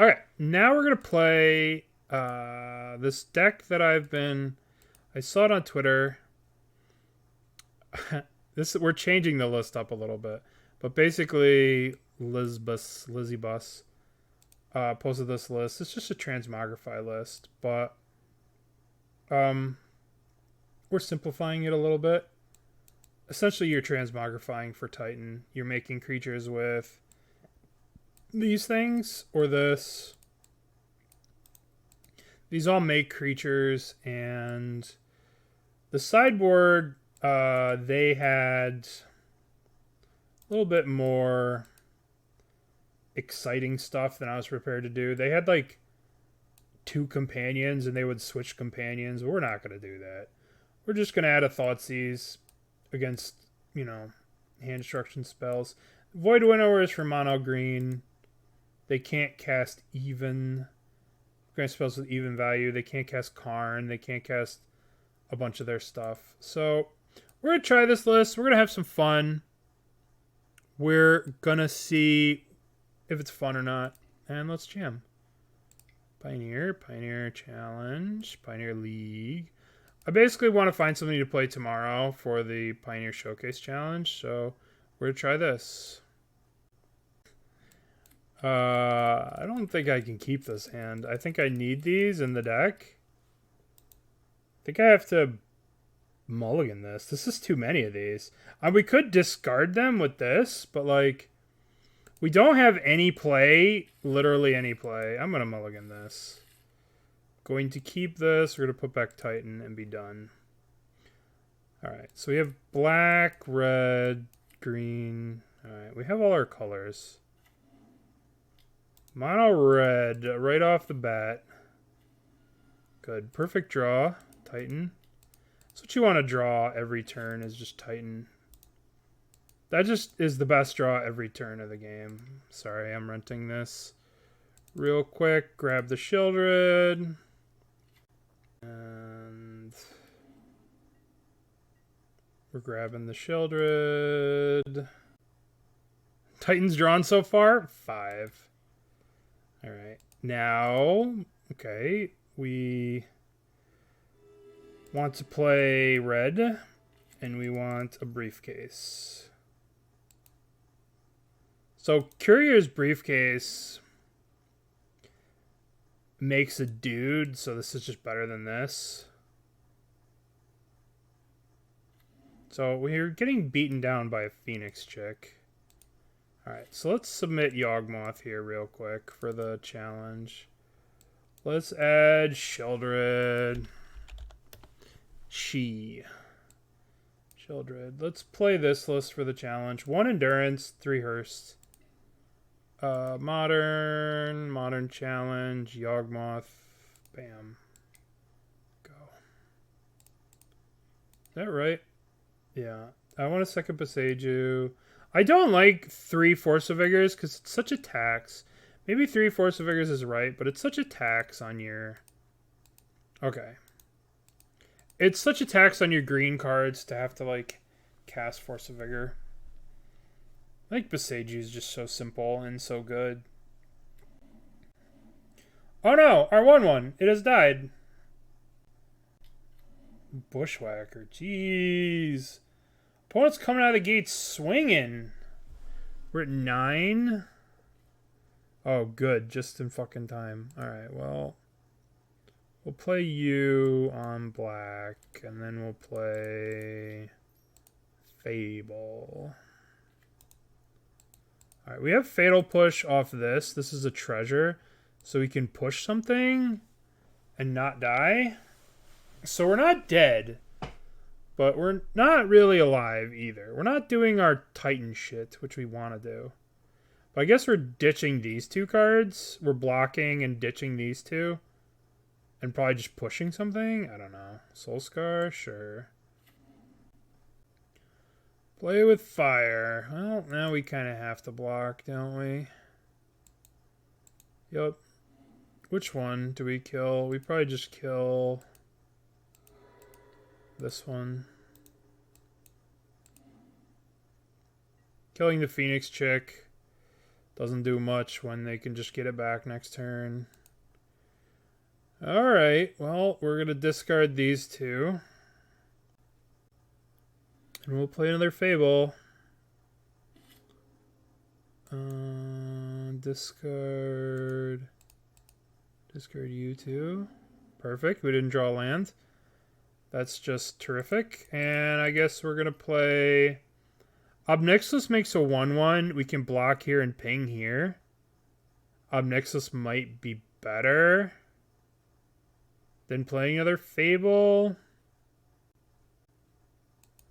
Okay, now we're gonna play this deck that I saw it on Twitter. We're changing the list up a little bit, but basically Lizzie Bus posted this list. It's just a transmogrify list, but we're simplifying it a little bit. Essentially, you're transmogrifying for Titan. You're making creatures with these things or this. These all make creatures, and the sideboard, they had a little bit more exciting stuff than I was prepared to do. They had like 2 companions, and they would switch companions. We're not going to do that. We're just going to add a Thoughtseize against, hand destruction spells. Void Winnower is for mono green. They can't cast even grant spells with even value. They can't cast Karn. They can't cast a bunch of their stuff. So we're going to try this list. We're going to have some fun. We're going to see if it's fun or not. And let's jam. Pioneer Challenge, Pioneer League. I basically want to find something to play tomorrow for the Pioneer Showcase Challenge. So we're going to try this. I don't think I can keep this hand. I think I need these in the deck. I think I have to mulligan this. This is too many of these. We could discard them with this, but like, we don't have any play. Literally any play. I'm going to mulligan this. Going to keep this. We're going to put back Titan and be done. Alright, so we have black, red, green. Alright, we have all our colors. Mono red right off the bat. Good. Perfect draw. Titan. That's what you want to draw every turn, is just Titan. That just is the best draw every turn of the game. Sorry, I'm renting this real quick. Grab the Shieldred. And we're grabbing the Shieldred. Titan's drawn so far? 5. Alright, now, okay, we want to play red, and we want a Briefcase. So, Courier's Briefcase makes a dude, so this is just better than this. So, we're getting beaten down by a Phoenix chick. Alright, so let's submit Yawgmoth here real quick for the challenge. Let's add Sheldred. Shieldred. Let's play this list for the challenge. 1 Endurance, 3 Hearst. Modern challenge, Yawgmoth. Bam. Go. Is that right? Yeah. I want a second Boseiju. I don't like 3 Force of Vigors because it's such a tax. Maybe 3 Force of Vigors is right, but it's such a tax on your... Okay. It's such a tax on your green cards to have to, like, cast Force of Vigor. I think Boseiju is just so simple and so good. Oh no! Our 1/1! It has died! Bushwhacker. Jeez. Opponent's coming out of the gate swinging. We're at 9. Oh, good. Just in fucking time. Alright, well. We'll play you on black. And then we'll play Fable. Alright, we have Fatal Push off this. This is a treasure. So we can push something and not die. So we're not dead. But we're not really alive either. We're not doing our Titan shit, which we want to do. But I guess we're ditching these 2 cards. We're blocking and ditching these 2. And probably just pushing something? I don't know. Soulscar? Sure. Play with fire. Well, now we kind of have to block, don't we? Yep. Which one do we kill? We probably just kill... this one. Killing the Phoenix chick Doesn't do much when they can just get it back next turn. Alright, well, we're going to discard these two. And we'll play another Fable. Discard you two. Perfect. We didn't draw land. That's just terrific. And I guess we're going to play... Ob Nixilis makes a 1/1. We can block here and ping here. Ob Nixilis might be better than playing another Fable.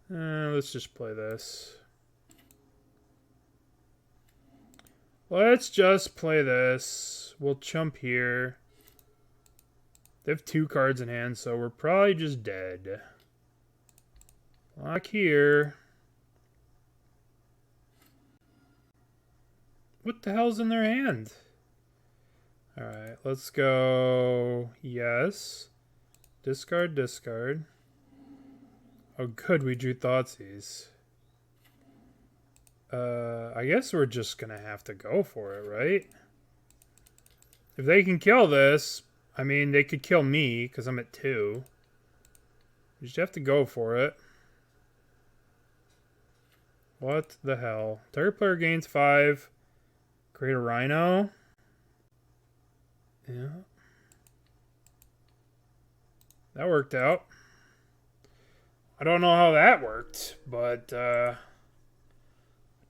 Let's just play this. Let's just play this. We'll chump here. They have 2 cards in hand, so we're probably just dead. Block here. What the hell's in their hand? Alright, let's go. Yes. Discard, discard. Oh, good, we drew Thoughtseize. I guess we're just gonna have to go for it, right? If they can kill this, I mean, they could kill me, because I'm at 2. We just have to go for it. What the hell? Target player gains 5. Create a Rhino. Yeah. That worked out. I don't know how that worked, but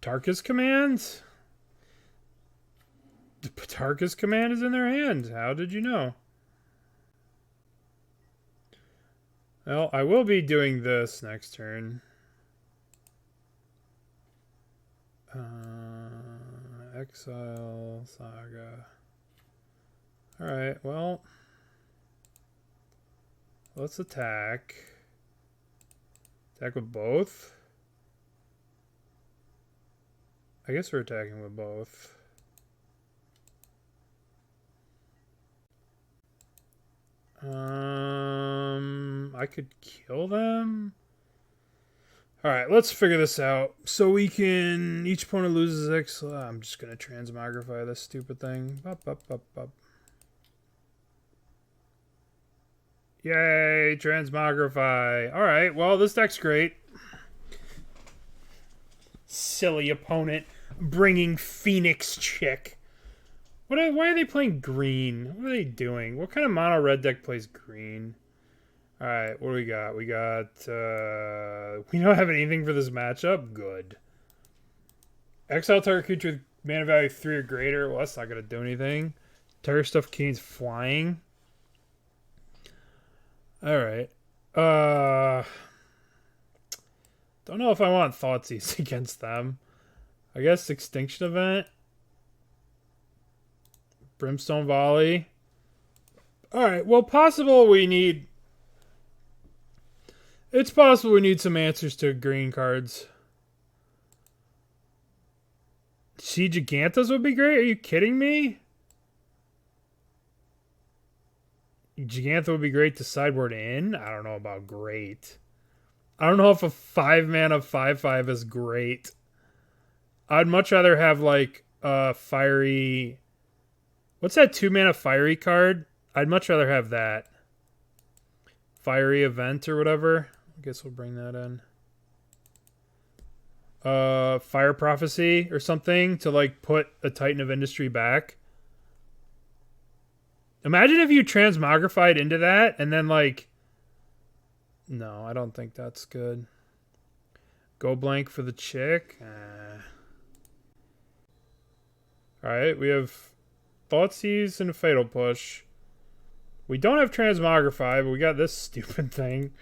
Tarka's command? The Tarka's command is in their hand. How did you know? Well, I will be doing this next turn. Exile, Saga. Alright, well. Let's attack. Attack with both? I guess we're attacking with both. I could kill them? Alright, let's figure this out. So we can... Each opponent loses X... I'm just going to transmogrify this stupid thing. Yay, transmogrify. Alright, well, this deck's great. Silly opponent bringing Phoenix Chick. Why are they playing green? What are they doing? What kind of mono red deck plays green? Alright, what do we got? We don't have anything for this matchup? Good. Exile target creature with mana value 3 or greater. Well, that's not going to do anything. Target stuff gains flying. Alright. Don't know if I want Thoughtseize against them. I guess Extinction Event. Brimstone Volley. Alright, well, it's possible we need some answers to green cards. Sea Gigantas would be great? Are you kidding me? Gigantha would be great to sideboard in? I don't know about great. I don't know if a 5-mana 5/5 is great. I'd much rather have, like, a fiery... What's that 2-mana fiery card? I'd much rather have that. Fiery Event or whatever. I guess we'll bring that in. Fire Prophecy or something to, like, put a Titan of Industry back. Imagine if you transmogrified into that and then, like... No, I don't think that's good. Go blank for the chick. Alright, we have Thoughtseize and a Fatal Push. We don't have Transmogrify, but we got this stupid thing.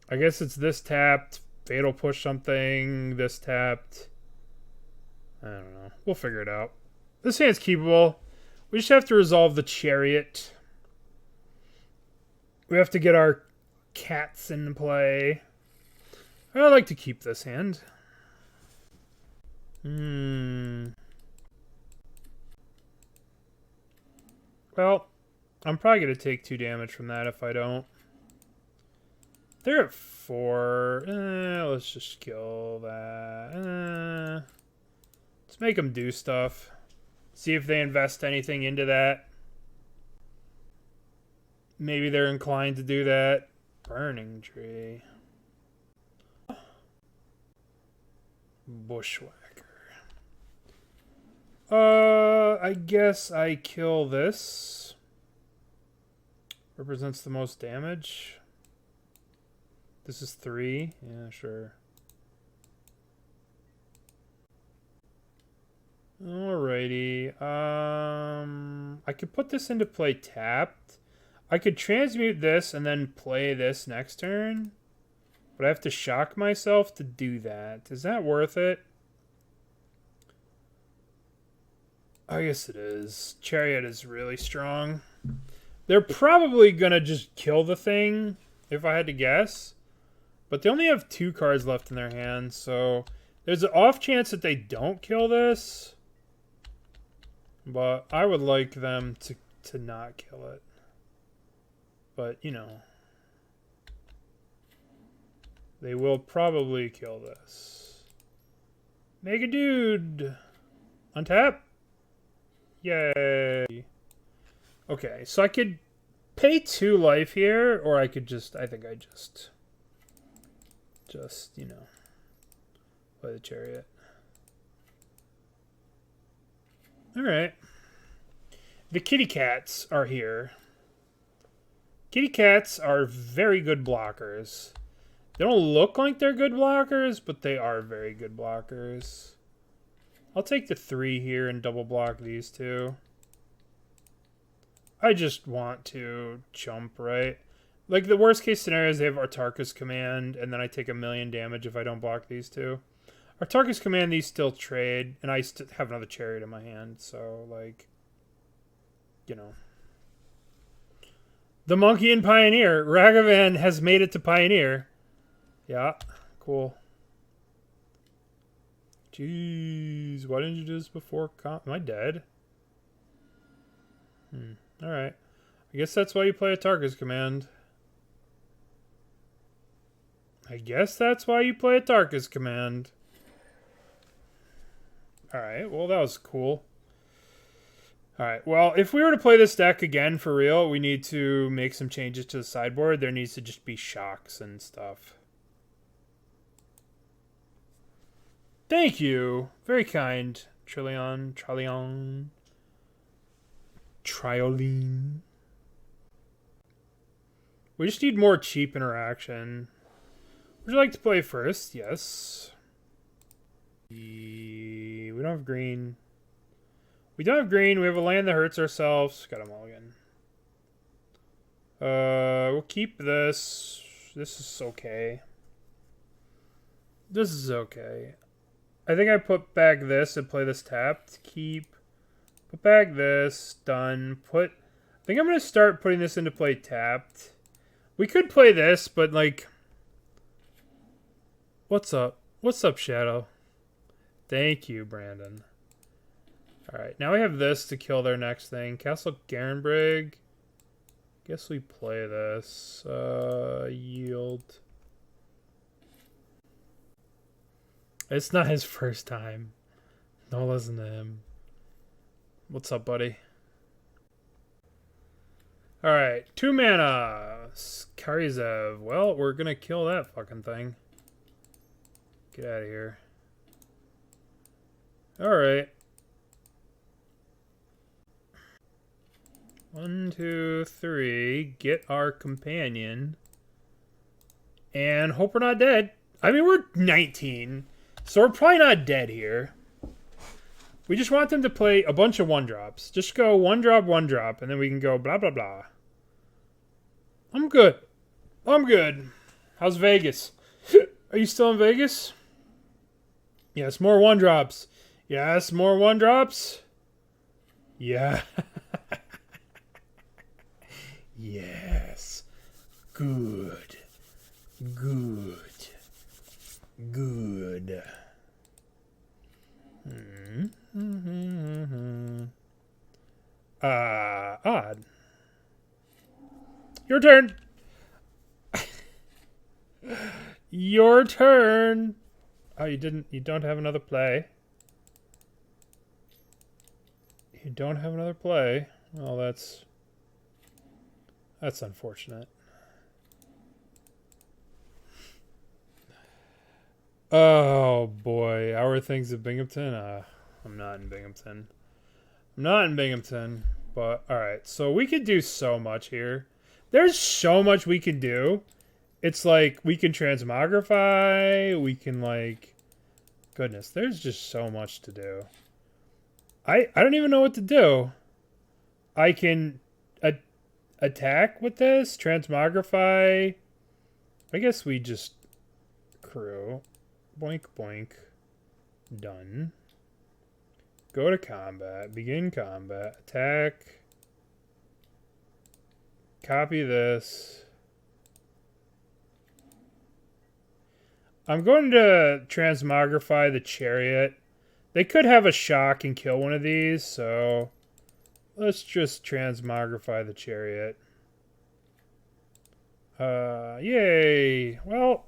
I guess it's this tapped, Fatal Push something, this tapped. I don't know. We'll figure it out. This hand's keepable. We just have to resolve the Chariot. We have to get our cats in play. I'd like to keep this hand. Well, I'm probably going to take 2 damage from that if I don't. They're at 4. Let's just kill that. Let's Let's make them do stuff. See if they invest anything into that. Maybe they're inclined to do that. Burning Tree. Bushwhacker. I guess I kill this. Represents the most damage. This is 3. Yeah, sure. Alrighty. I could put this into play tapped. I could transmute this and then play this next turn. But I have to shock myself to do that. Is that worth it? I guess it is. Chariot is really strong. They're probably going to just kill the thing, if I had to guess. But they only have 2 cards left in their hand, so there's an off chance that they don't kill this. But I would like them to not kill it. But, you know. They will probably kill this. Make a dude. Untap. Yay. Okay, so I could pay 2 life here, or I could just, I think I just, you know, play the Chariot. Alright. The kitty cats are here. Kitty cats are very good blockers. They don't look like they're good blockers, but they are very good blockers. I'll take the 3 here and double block these 2. I just want to jump, right? Like, the worst case scenario is they have Artarka's Command, and then I take 1,000,000 damage if I don't block these 2. Artarka's Command, these still trade, and I still have another Chariot in my hand, so, like, you know. The Monkey and Pioneer. Ragavan has made it to Pioneer. Yeah, cool. Jeez, why didn't you do this before? Am I dead? Alright. I guess that's why you play Artarka's Command. I guess that's why you play Artarka's Command. Alright, well that was cool. Alright, well if we were to play this deck again for real, we need to make some changes to the sideboard. There needs to just be shocks and stuff. Thank you. Very kind. Trioline. We just need more cheap interaction. Would you like to play first? Yes. We don't have green. We don't have green. We have a land that hurts ourselves. Got a mulligan. We'll keep this. This is okay. This is okay. I think I put back this and play this tapped. Keep. Put back this. Done. I think I'm going to start putting this into play tapped. We could play this, but like... What's up? What's up, Shadow? Thank you, Brandon. Alright, now we have this to kill their next thing. Castle Garenbrig. Guess we play this. Yield. It's not his first time. Don't listen to him. What's up, buddy? Alright, 2 mana. Karizev. Well, we're gonna kill that fucking thing. Get out of here. Alright. 1, 2, 3. Get our companion. And hope we're not dead. I mean, we're 19. So we're probably not dead here. We just want them to play a bunch of 1-drops. Just go 1 drop, 1 drop, and then we can go blah, blah, blah. I'm good. I'm good. How's Vegas? Are you still in Vegas? Yes, more 1-drops. Yes, more 1-drops. Yeah. Yes. Good. Good. Good. Odd. Your turn. Your turn. Oh, you don't have another play. You don't have another play. Well, that's unfortunate. Oh boy, how are things at Binghamton? I'm not in Binghamton. I'm not in Binghamton, but alright, so we could do so much here. There's so much we can do. It's like, we can transmogrify, we can like... Goodness, there's just so much to do. I don't even know what to do. I can attack with this, transmogrify. I guess we just crew. Boink, boink. Done. Go to combat. Begin combat. Attack. Copy this. I'm going to transmogrify the Chariot. They could have a shock and kill one of these, so let's just transmogrify the Chariot. Yay. Well,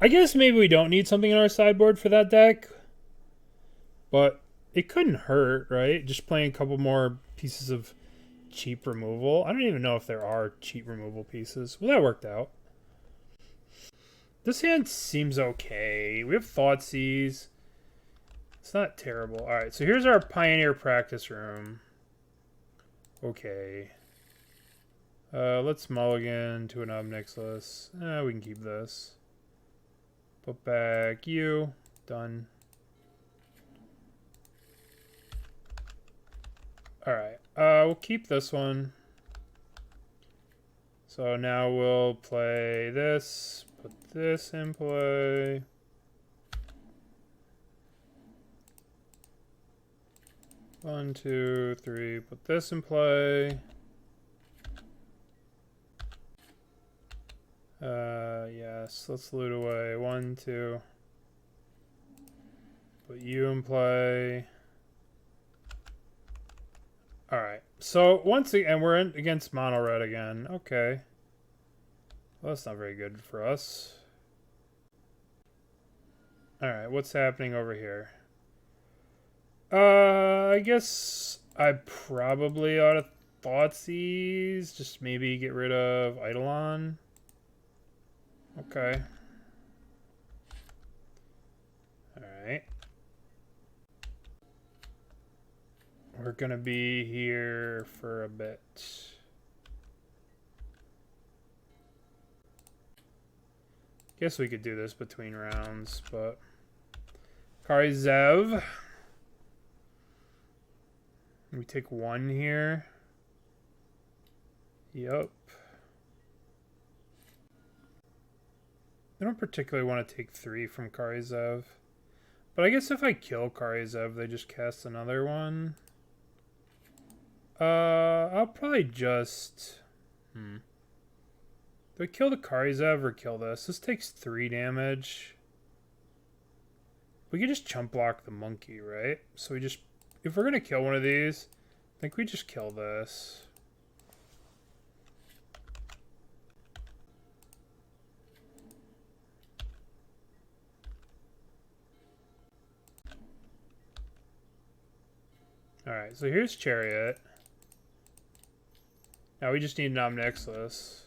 I guess maybe we don't need something in our sideboard for that deck. But it couldn't hurt, right? Just playing a couple more pieces of cheap removal. I don't even know if there are cheap removal pieces. Well, that worked out. This hand seems okay. We have Thoughtseize. It's not terrible. Alright, so here's our Pioneer practice room. Okay. Let's mulligan to an Ob Nixilis. We can keep this. Put back you. Done. Alright. We'll keep this one. So now we'll play this. Put this in play. One, two, three. Put this in play. Yes. Let's loot away. One, two. Put you in play. Alright. So, once again, we're in against mono red again. Okay. Well, that's not very good for us. Alright, what's happening over here? I guess I probably ought to Thoughtseize. Just maybe get rid of Eidolon. Okay. Alright. We're gonna be here for a bit. Guess we could do this between rounds, but... Karizev. We take one here. Yup. I don't particularly want to take 3 from Karizev. But I guess if I kill Karizev, they just cast another one. I'll probably just... Do I kill the Karizev or kill this? This takes 3 damage. We could just chump block the monkey, right? So we just... If we're going to kill one of these, I think we just kill this. Alright, so here's Chariot. Now we just need an Ob Nixilis.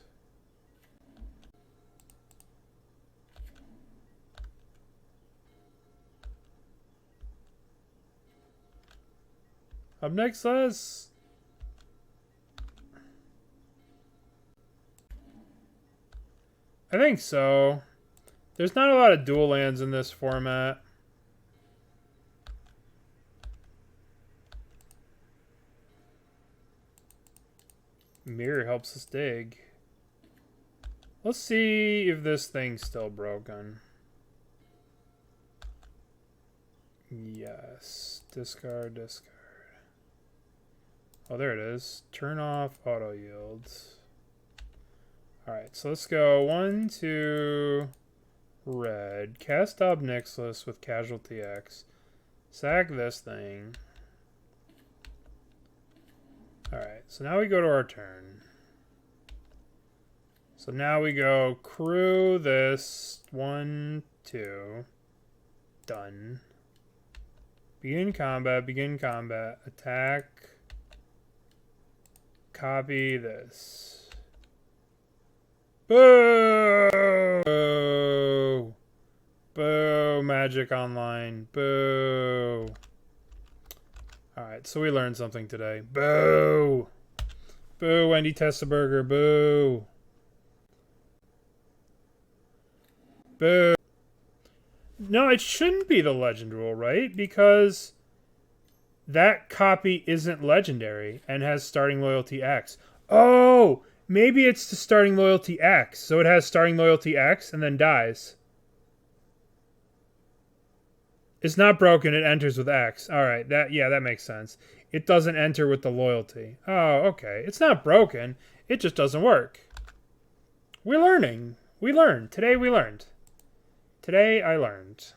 Ob Nixilis! I think so. There's not a lot of dual lands in this format. Mirror helps us dig. Let's see if this thing's still broken. Yes. Discard, discard. Oh, there it is. Turn off auto yields. Alright, so let's go 1, 2, red. Cast Ob Nixilis with Casualty X. Sack this thing. Alright, so now we go to our turn. So now we go crew this. 1, 2. Done. Begin combat, begin combat. Attack. Copy this. Boo! Boo! Boo! Magic Online. Boo! Alright, so we learned something today. Boo! Boo, Wendy Testaberger. Boo! Boo! No, it shouldn't be the legend rule, right? Because that copy isn't legendary and has starting loyalty X. Oh! Maybe it's the starting loyalty X. So it has starting loyalty X and then dies. It's not broken, it enters with X. Alright, that makes sense. It doesn't enter with the loyalty. Oh, okay. It's not broken. It just doesn't work. We're learning. We learned. Today we learned. Today I learned.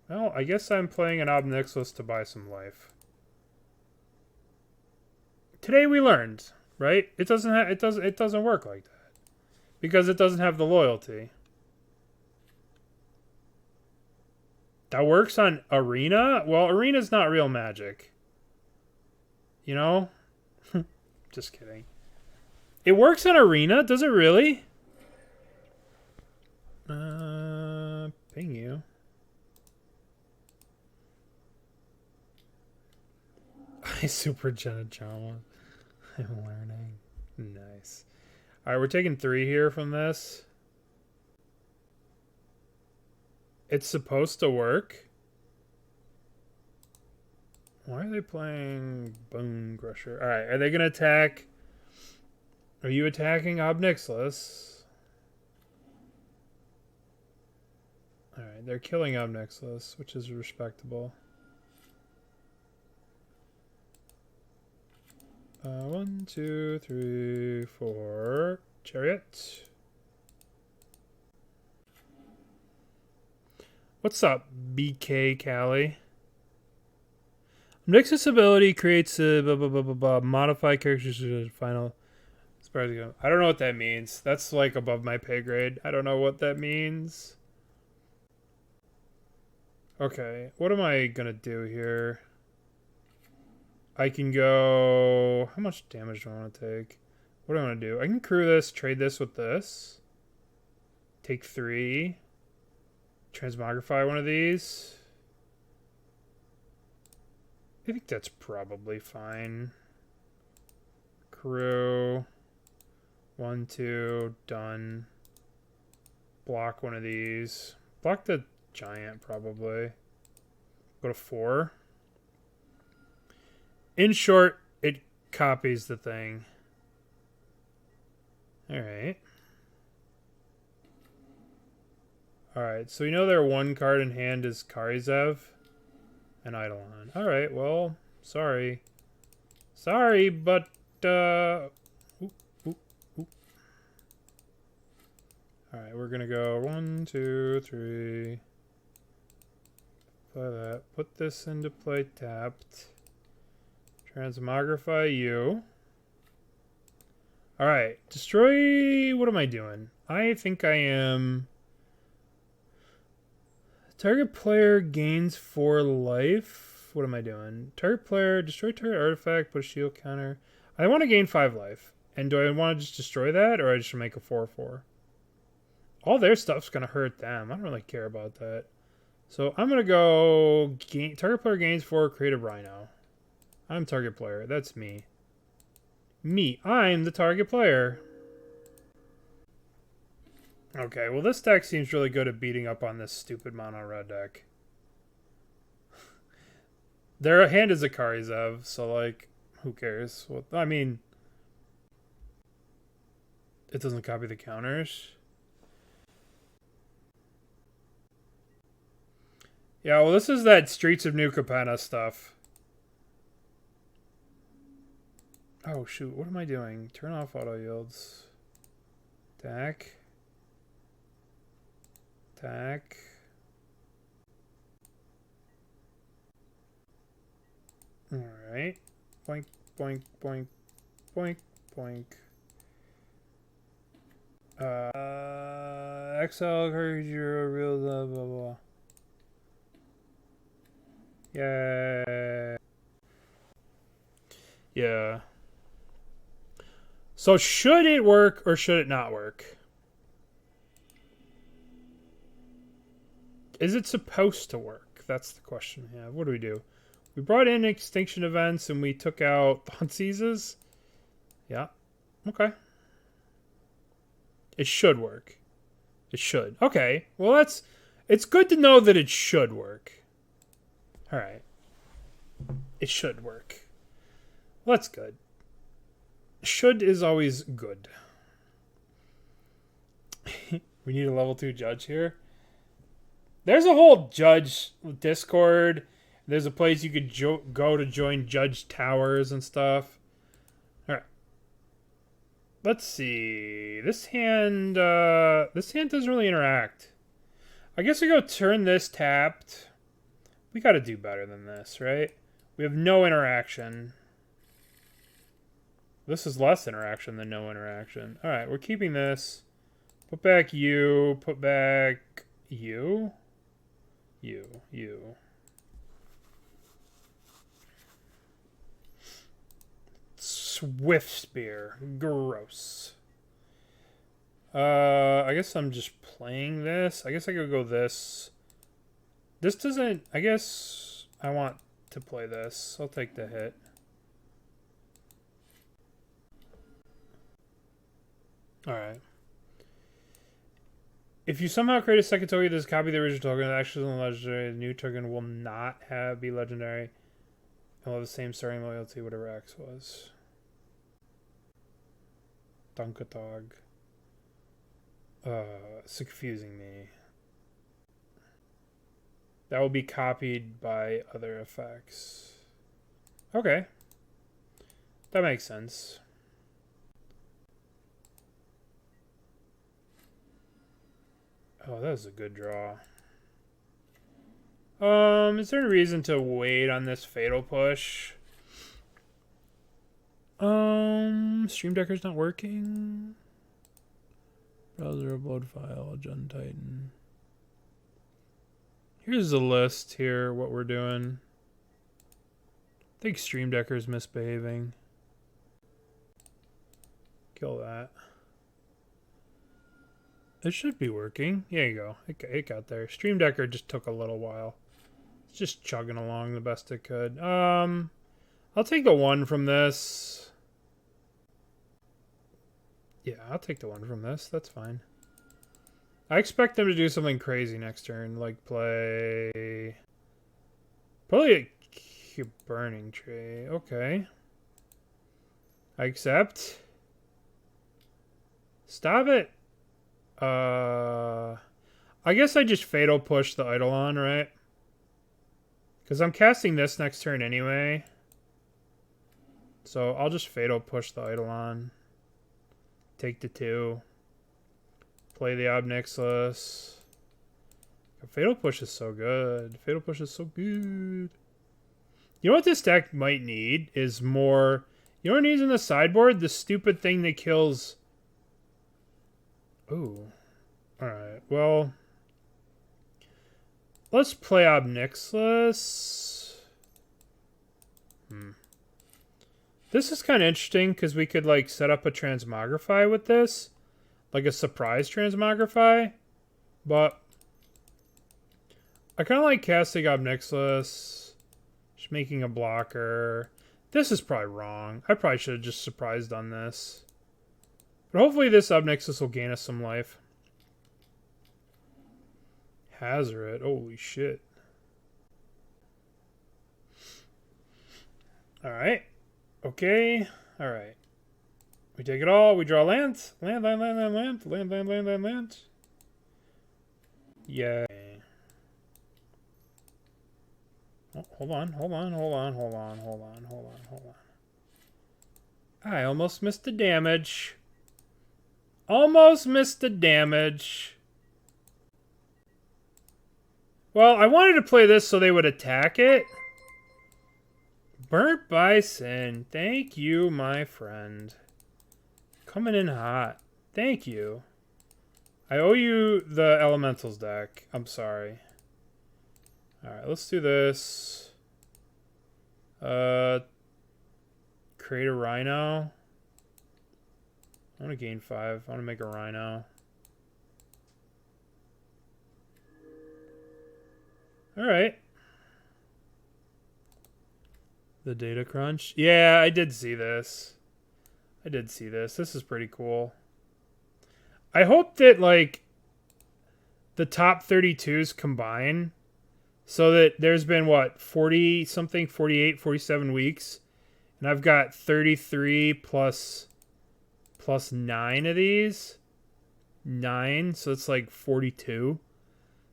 Well, I guess I'm playing an Ob Nixilis to buy some life. Today we learned, right? It doesn't work like that. Because it doesn't have the loyalty. That works on Arena? Well, Arena's not real Magic. You know? Just kidding. It works on Arena? Does it really? Ping you. I super Jenna Jama. I'm learning. Nice. Alright, we're taking 3 here from this. It's supposed to work. Why are they playing Bone Crusher? Alright, are they going to attack? Are you attacking Ob Nixilis? Alright, they're killing Ob Nixilis, which is respectable. 1, 2, 3, 4. Chariot. What's up, BK Callie? Nix's ability creates a modify characters to the final. I don't know what that means. That's like above my pay grade. I don't know what that means. Okay, what am I gonna do here? I can go... How much damage do I want to take? What do I want to do? I can crew this, trade this with this. Take 3. Transmogrify one of these. I think that's probably fine. Crew. 1, 2, done. Block one of these. Block the giant, probably. Go to 4. In short, it copies the thing. Alright. Alright, so we know their 1 card in hand is Karizev and Eidolon. Alright, well, sorry. Sorry, but, Alright, we're gonna go 1, 2, 3. Play that. Put this into play tapped. Transmogrify you. Alright, destroy... What am I doing? I think I am... Target player gains 4 life. What am I doing? Target player, destroy target artifact, put a shield counter. I want to gain 5 life. And do I want to just destroy that, or I just make a 4/4? All their stuff's going to hurt them. I don't really care about that. So I'm going to go... Target player gains 4, create a Rhino. I'm target player. That's me. Me. I'm the target player. Okay, well this deck seems really good at beating up on this stupid mono red deck. Their hand is a Karizev, so like, who cares? Well, I mean, it doesn't copy the counters. Yeah, well this is that Streets of New Capenna stuff. Oh shoot, what am I doing? Turn off auto yields. Attack. Attack. Alright. Boink, boink, boink, boink, boink. Exile, courage, real blah blah blah. Yeah. Yeah. So should it work or should it not work? Is it supposed to work? That's the question we have. What do? We brought in Extinction Events and we took out Thoughtseizes. Yeah. Okay. It should work. It should. Okay. Well, it's good to know that it should work. All right. It should work. Well, that's good. Should is always good. We need a level 2 judge here. There's a whole judge Discord. There's a place you could go to join judge towers and stuff. All right. Let's see. This hand doesn't really interact. I guess we go turn this tapped. We got to do better than this, right? We have no interaction. This is less interaction than no interaction. All right, we're keeping this. Put back you. Put back you. You. Swift Spear. Gross. I guess I'm just playing this. I guess I could go this. This doesn't... I guess I want to play this. I'll take the hit. Alright. If you somehow create a second token that is copy the original token, the actual legendary, the new token will not be legendary. And will have the same starting loyalty, whatever X was. Dunkatog. It's confusing me. That will be copied by other effects. Okay. That makes sense. Oh, that was a good draw. Is there a reason to wait on this fatal push? Stream Decker's not working. Browser upload file, JUND Titan. Here's the list here, what we're doing. I think Stream Decker's misbehaving. Kill that. It should be working. There you go. It got there. Stream Decker just took a little while. It's just chugging along the best it could. I'll take the 1 from this. Yeah, I'll take the 1 from this. That's fine. I expect them to do something crazy next turn, like play... Probably a Burning Tree. Okay. I accept. Stop it. I guess I just Fatal Push the Eidolon, right? Because I'm casting this next turn anyway. So I'll just Fatal Push the Eidolon. Take the 2. Play the Ob Nixilis. Fatal Push is so good. Fatal Push is so good. You know what this deck might need is more... You know what it needs in the sideboard? The stupid thing that kills... Ooh. Alright, well... Let's play Ob Nixilis. This is kind of interesting because we could like set up a Transmogrify with this. Like a surprise Transmogrify. But I kind of like casting Ob Nixilis. Just making a blocker. This is probably wrong. I probably should have just surprised on this. But hopefully this Ob Nixilis will gain us some life. Hazoret. Holy shit. Alright. Okay. Alright. We take it all. We draw land. Land. Yay. Oh, hold on. I almost missed the damage. Well, I wanted to play this so they would attack it. Burnt Bison. Thank you, my friend. Coming in hot. Thank you. I owe you the Elementals deck. I'm sorry. Alright, let's do this. Create a Rhino. I want to gain 5. I want to make a Rhino. Alright. The data crunch. Yeah, I did see this. This is pretty cool. I hope that, like, the top 32s combine so that there's been, what, 40-something, 48, 47 weeks. And I've got 33 plus 9 of these. 9, so it's like 42.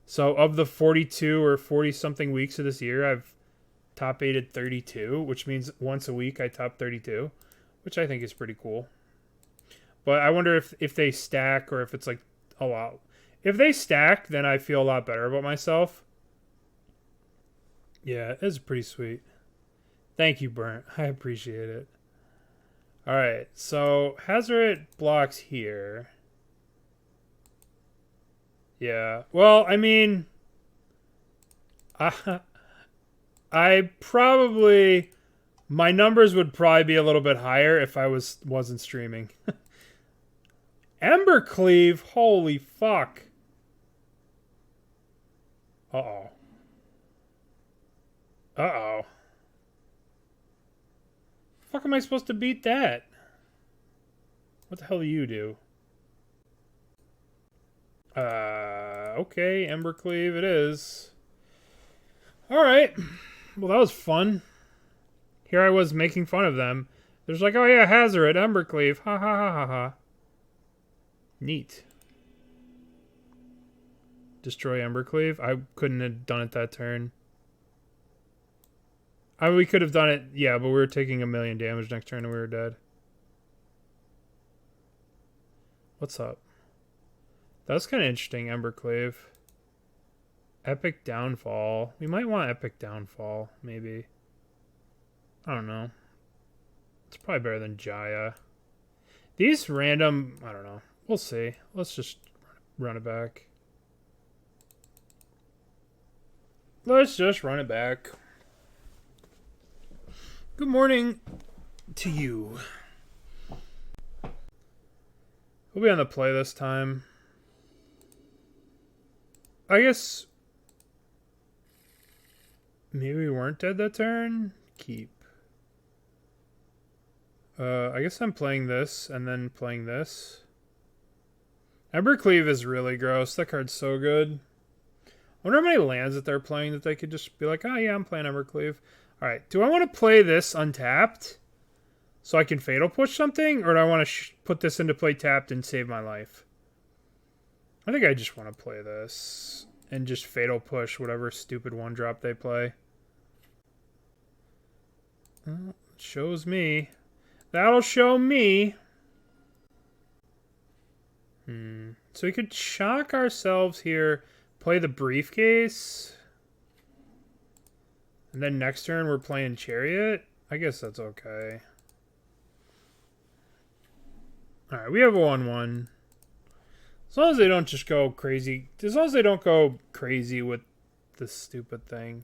So of the 42 or 40-something weeks of this year, I've top 8'd 32, which means once a week I top 32, which I think is pretty cool. But I wonder if they stack or if it's like a lot. If they stack, then I feel a lot better about myself. Yeah, it's pretty sweet. Thank you, Burnt. I appreciate it. Alright, so Hazoret blocks here. Yeah, well, I mean, I probably, my numbers would probably be a little bit higher if I wasn't streaming. Embercleave, holy fuck. Uh-oh. Uh-oh. Fuck am I supposed to beat that? What the hell do you do? Okay, Embercleave it is. Alright. Well, that was fun. Here I was making fun of them. There's like, oh yeah, Hazoret, Embercleave. Ha ha ha ha ha. Neat. Destroy Embercleave? I couldn't have done it that turn. I mean, we could have done it, yeah, but we were taking 1,000,000 damage next turn and we were dead. What's up? That was kind of interesting, Embercleave. Epic Downfall. We might want Epic Downfall, maybe. I don't know. It's probably better than Jaya. These random, I don't know. We'll see. Let's just run it back. Let's just run it back. Good morning to you. We'll be on the play this time. I guess maybe we weren't dead that turn. Keep. I guess I'm playing this and then playing this. Embercleave is really gross. That card's so good. I wonder how many lands that they're playing that they could just be like, oh yeah, I'm playing Embercleave. Alright, do I want to play this untapped so I can Fatal Push something? Or do I want to put this into play tapped and save my life? I think I just want to play this and just Fatal Push whatever stupid 1-drop they play. Well, shows me. That'll show me. So we could shock ourselves here, play the Briefcase. And then next turn we're playing Chariot. I guess that's okay. Alright, we have a 1-1. As long as they don't just go crazy. As long as they don't go crazy with this stupid thing.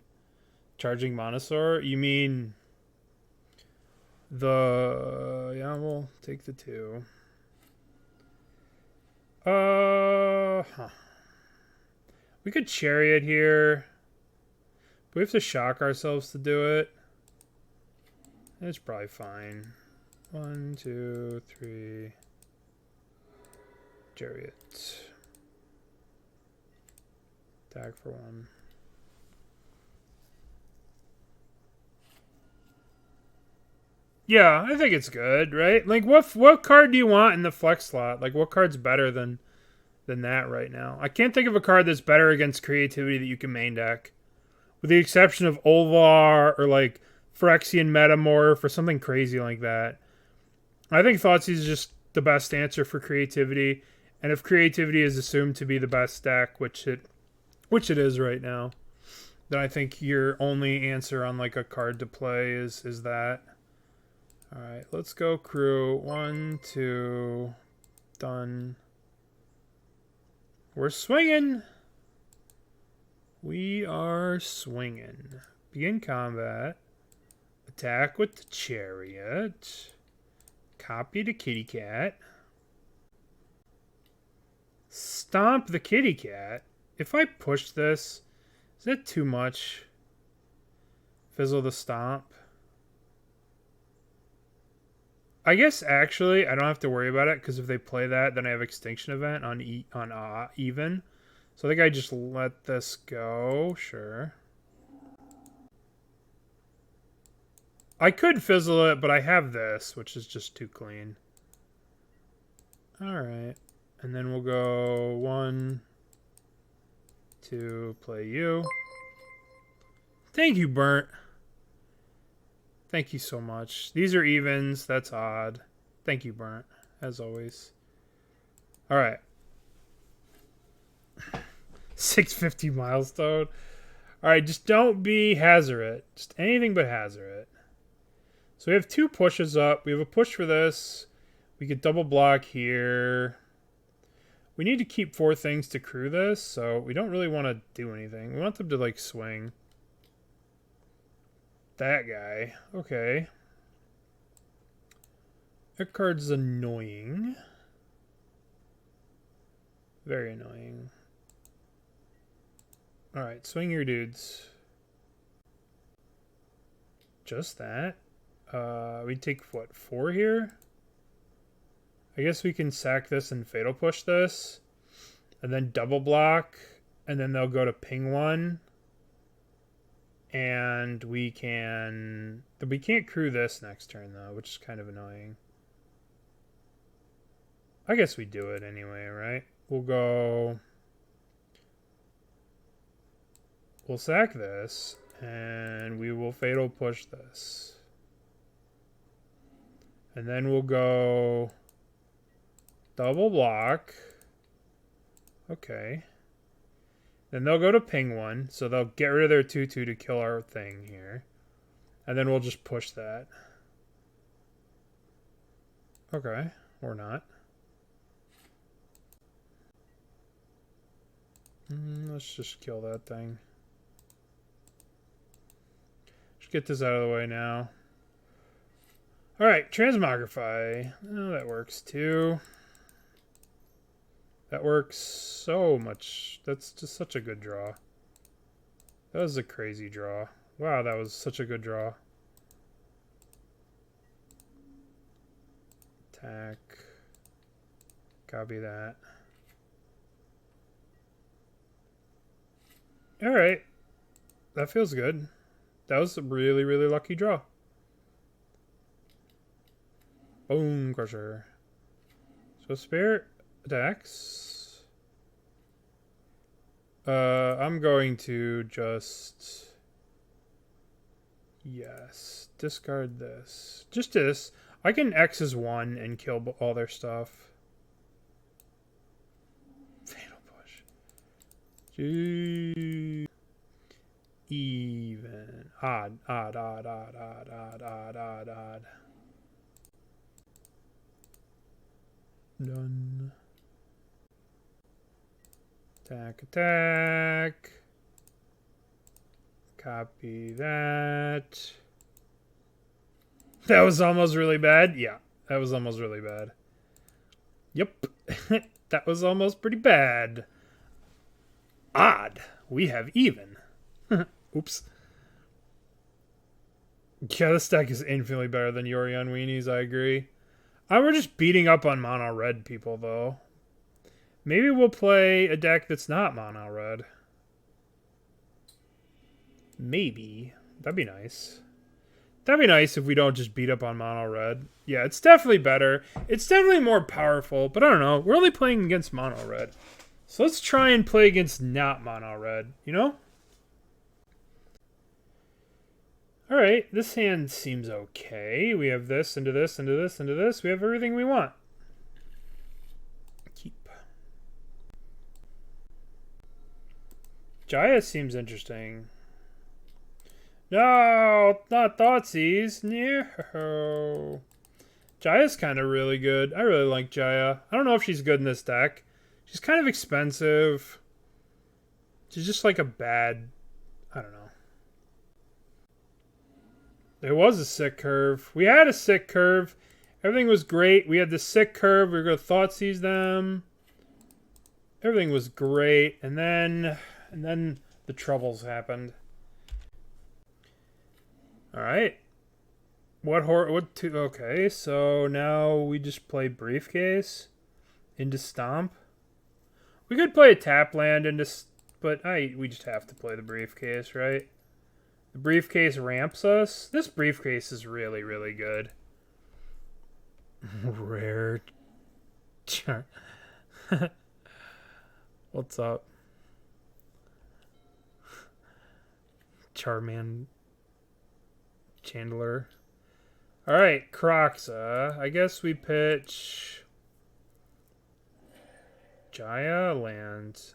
Charging Monosaur? You mean the... Yeah, we'll take the 2. We could Chariot here. But we have to shock ourselves to do it. It's probably fine. 1, 2, 3. Chariot. Attack for 1. Yeah, I think it's good, right? Like, what card do you want in the flex slot? Like, what card's better than that right now? I can't think of a card that's better against creativity that you can main deck. With the exception of Olvar or, like, Phyrexian Metamorph or something crazy like that. I think Thoughtseize is just the best answer for creativity. And if creativity is assumed to be the best deck, which it is right now, then I think your only answer on, like, a card to play is that. Alright, let's go crew. 1, 2, done. We're swinging. We are swinging. Begin combat. Attack with the Chariot. Copy the kitty cat. Stomp the kitty cat. If I push this, is that too much? Fizzle the stomp. I guess actually I don't have to worry about it because if they play that, then I have Extinction Event on even. So I think I just let this go. Sure. I could fizzle it, but I have this, which is just too clean. All right, and then we'll go 1, 2, play you. Thank you, Burnt. Thank you so much. These are evens. That's odd. Thank you, Burnt, as always. All right. 650 milestone. All right, just don't be Hazoret. Just anything but Hazoret. So we have 2 pushes up. We have a push for this. We could double block here. We need to keep 4 things to crew this, so we don't really want to do anything. We want them to, like, swing. That guy. Okay. That card's annoying. Very annoying. Alright, swing your dudes. Just that. We take, what, 4 here? I guess we can sack this and fatal push this. And then double block. And then they'll go to ping 1. And we can... We can't crew this next turn, though, which is kind of annoying. I guess we do it anyway, right? We'll go... We'll sack this, and we will fatal push this. And then we'll go... Double block. Okay. Then they'll go to ping 1, so they'll get rid of their 2/2 to kill our thing here. And then we'll just push that. Okay, or not. Let's just kill that thing. Just get this out of the way now. Alright, Transmogrify. Oh, that works too. That works so much. That's just such a good draw. That was a crazy draw. Wow, that was such a good draw. Attack. Copy that. Alright. That feels good. That was a really, really lucky draw. Bone Crusher. So Spirit attacks. I'm going to just... Yes. Discard this. Just this. I can X as 1 and kill all their stuff. Fatal push. Gee. Even. Odd. Odd, odd, odd, odd, odd, odd, odd, odd. Done. Attack, attack. Copy that. That was almost really bad. Yeah, that was almost really bad. Yep. That was almost pretty bad. Odd. We have even. Oops. Yeah, this deck is infinitely better than Yori on Weenies, I agree. We're just beating up on mono red people, though. Maybe we'll play a deck that's not mono red. Maybe. That'd be nice. That'd be nice if we don't just beat up on mono red. Yeah, it's definitely better. It's definitely more powerful, but I don't know. We're only playing against mono red. So let's try and play against not mono red, you know? Alright, this hand seems okay. We have this, into this, into this, into this. We have everything we want. Keep. Jaya seems interesting. No, not Thoughtseize. No. Jaya's kind of really good. I really like Jaya. I don't know if she's good in this deck. She's kind of expensive. She's just like a bad... I don't know. It was a sick curve. We had a sick curve. Everything was great. We had the sick curve. We were going to Thoughtseize them. Everything was great. And then the troubles happened. All right. Okay, so now we just play Briefcase into Stomp. We could play a tap land into, but we just have to play the Briefcase, right? The Briefcase ramps us. This Briefcase is really, really good. Rare char. What's up? Charman Chandler. Alright, Croxa. I guess we pitch Jaya land.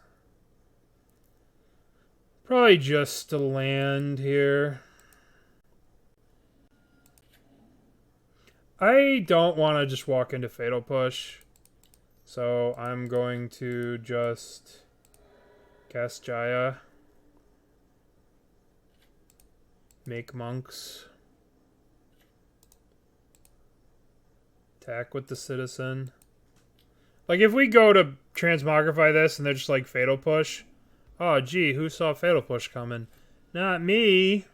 Probably just a land here. I don't want to just walk into Fatal Push. So I'm going to just cast Jaya. Make monks. Attack with the citizen. Like, if we go to transmogrify this and they're just like Fatal Push. Oh, gee, who saw Fatal Push coming? Not me.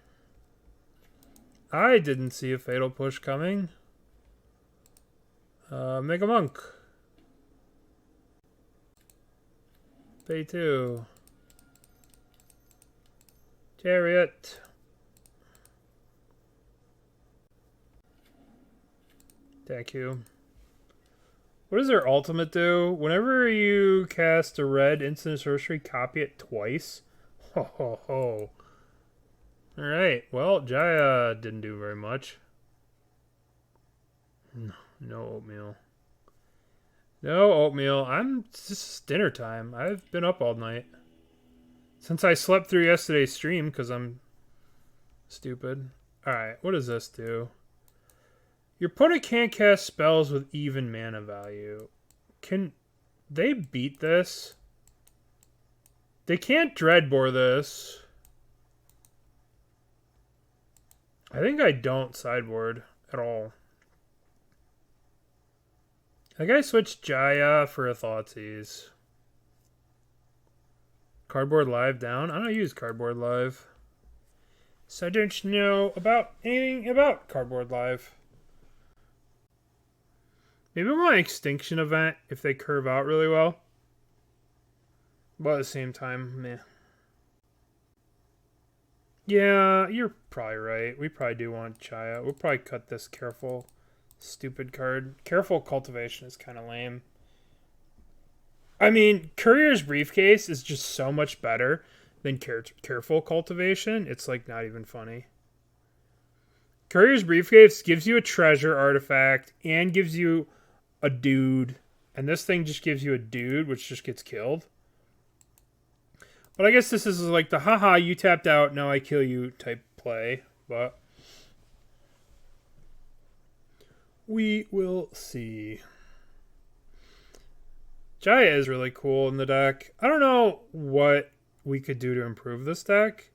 I didn't see a Fatal Push coming. Make a monk. Pay 2. Chariot. Thank you. What does their ultimate do? Whenever you cast a red instant sorcery, copy it twice. Ho ho ho. Alright, well, Jaya didn't do very much. No oatmeal. No oatmeal. It's just dinner time. I've been up all night. Since I slept through yesterday's stream, because I'm stupid. Alright, what does this do? Your opponent can't cast spells with even mana value. Can they beat this? They can't Dreadbore this. I think I don't sideboard at all. I think I switched Jaya for a Thoughtseize. Cardboard Live down? I don't use Cardboard Live. So I don't know about anything about Cardboard Live. Maybe we'll want Extinction Event if they curve out really well. But at the same time, meh. Yeah, you're probably right. We probably do want Jaya. We'll probably cut this Careful stupid card. Careful Cultivation is kind of lame. I mean, Courier's Briefcase is just so much better than Careful Cultivation. It's like not even funny. Courier's Briefcase gives you a treasure artifact and gives you a dude, and this thing just gives you a dude, which just gets killed. But I guess this is like the haha, you tapped out, now I kill you type play, but we will see. Jaya is really cool in the deck. I don't know what we could do to improve this deck.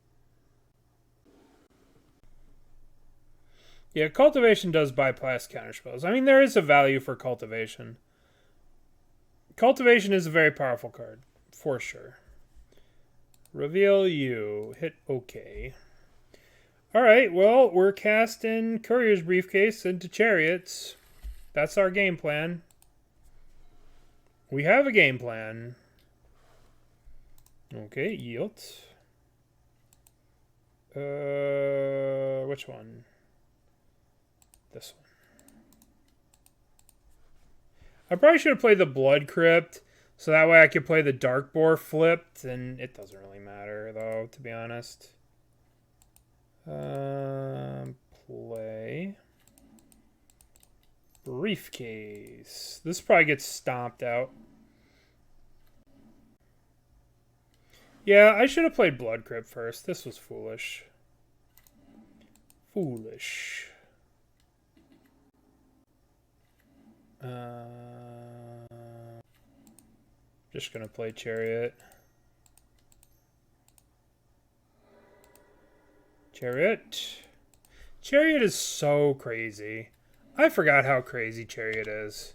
Yeah, Cultivation does bypass counterspells. I mean, there is a value for Cultivation. Cultivation is a very powerful card, for sure. Reveal you. Hit OK. Alright, well, we're casting Courier's Briefcase into Chariots. That's our game plan. We have a game plan. Okay, yield. Which one? This one. I probably should have played the Blood Crypt, so that way I could play the Darkbore flipped, and it doesn't really matter, though, to be honest. Play Briefcase. This probably gets stomped out. Yeah, I should have played Blood Crypt first. This was foolish. Foolish. Just gonna play Chariot. Chariot. Chariot is so crazy. I forgot how crazy Chariot is.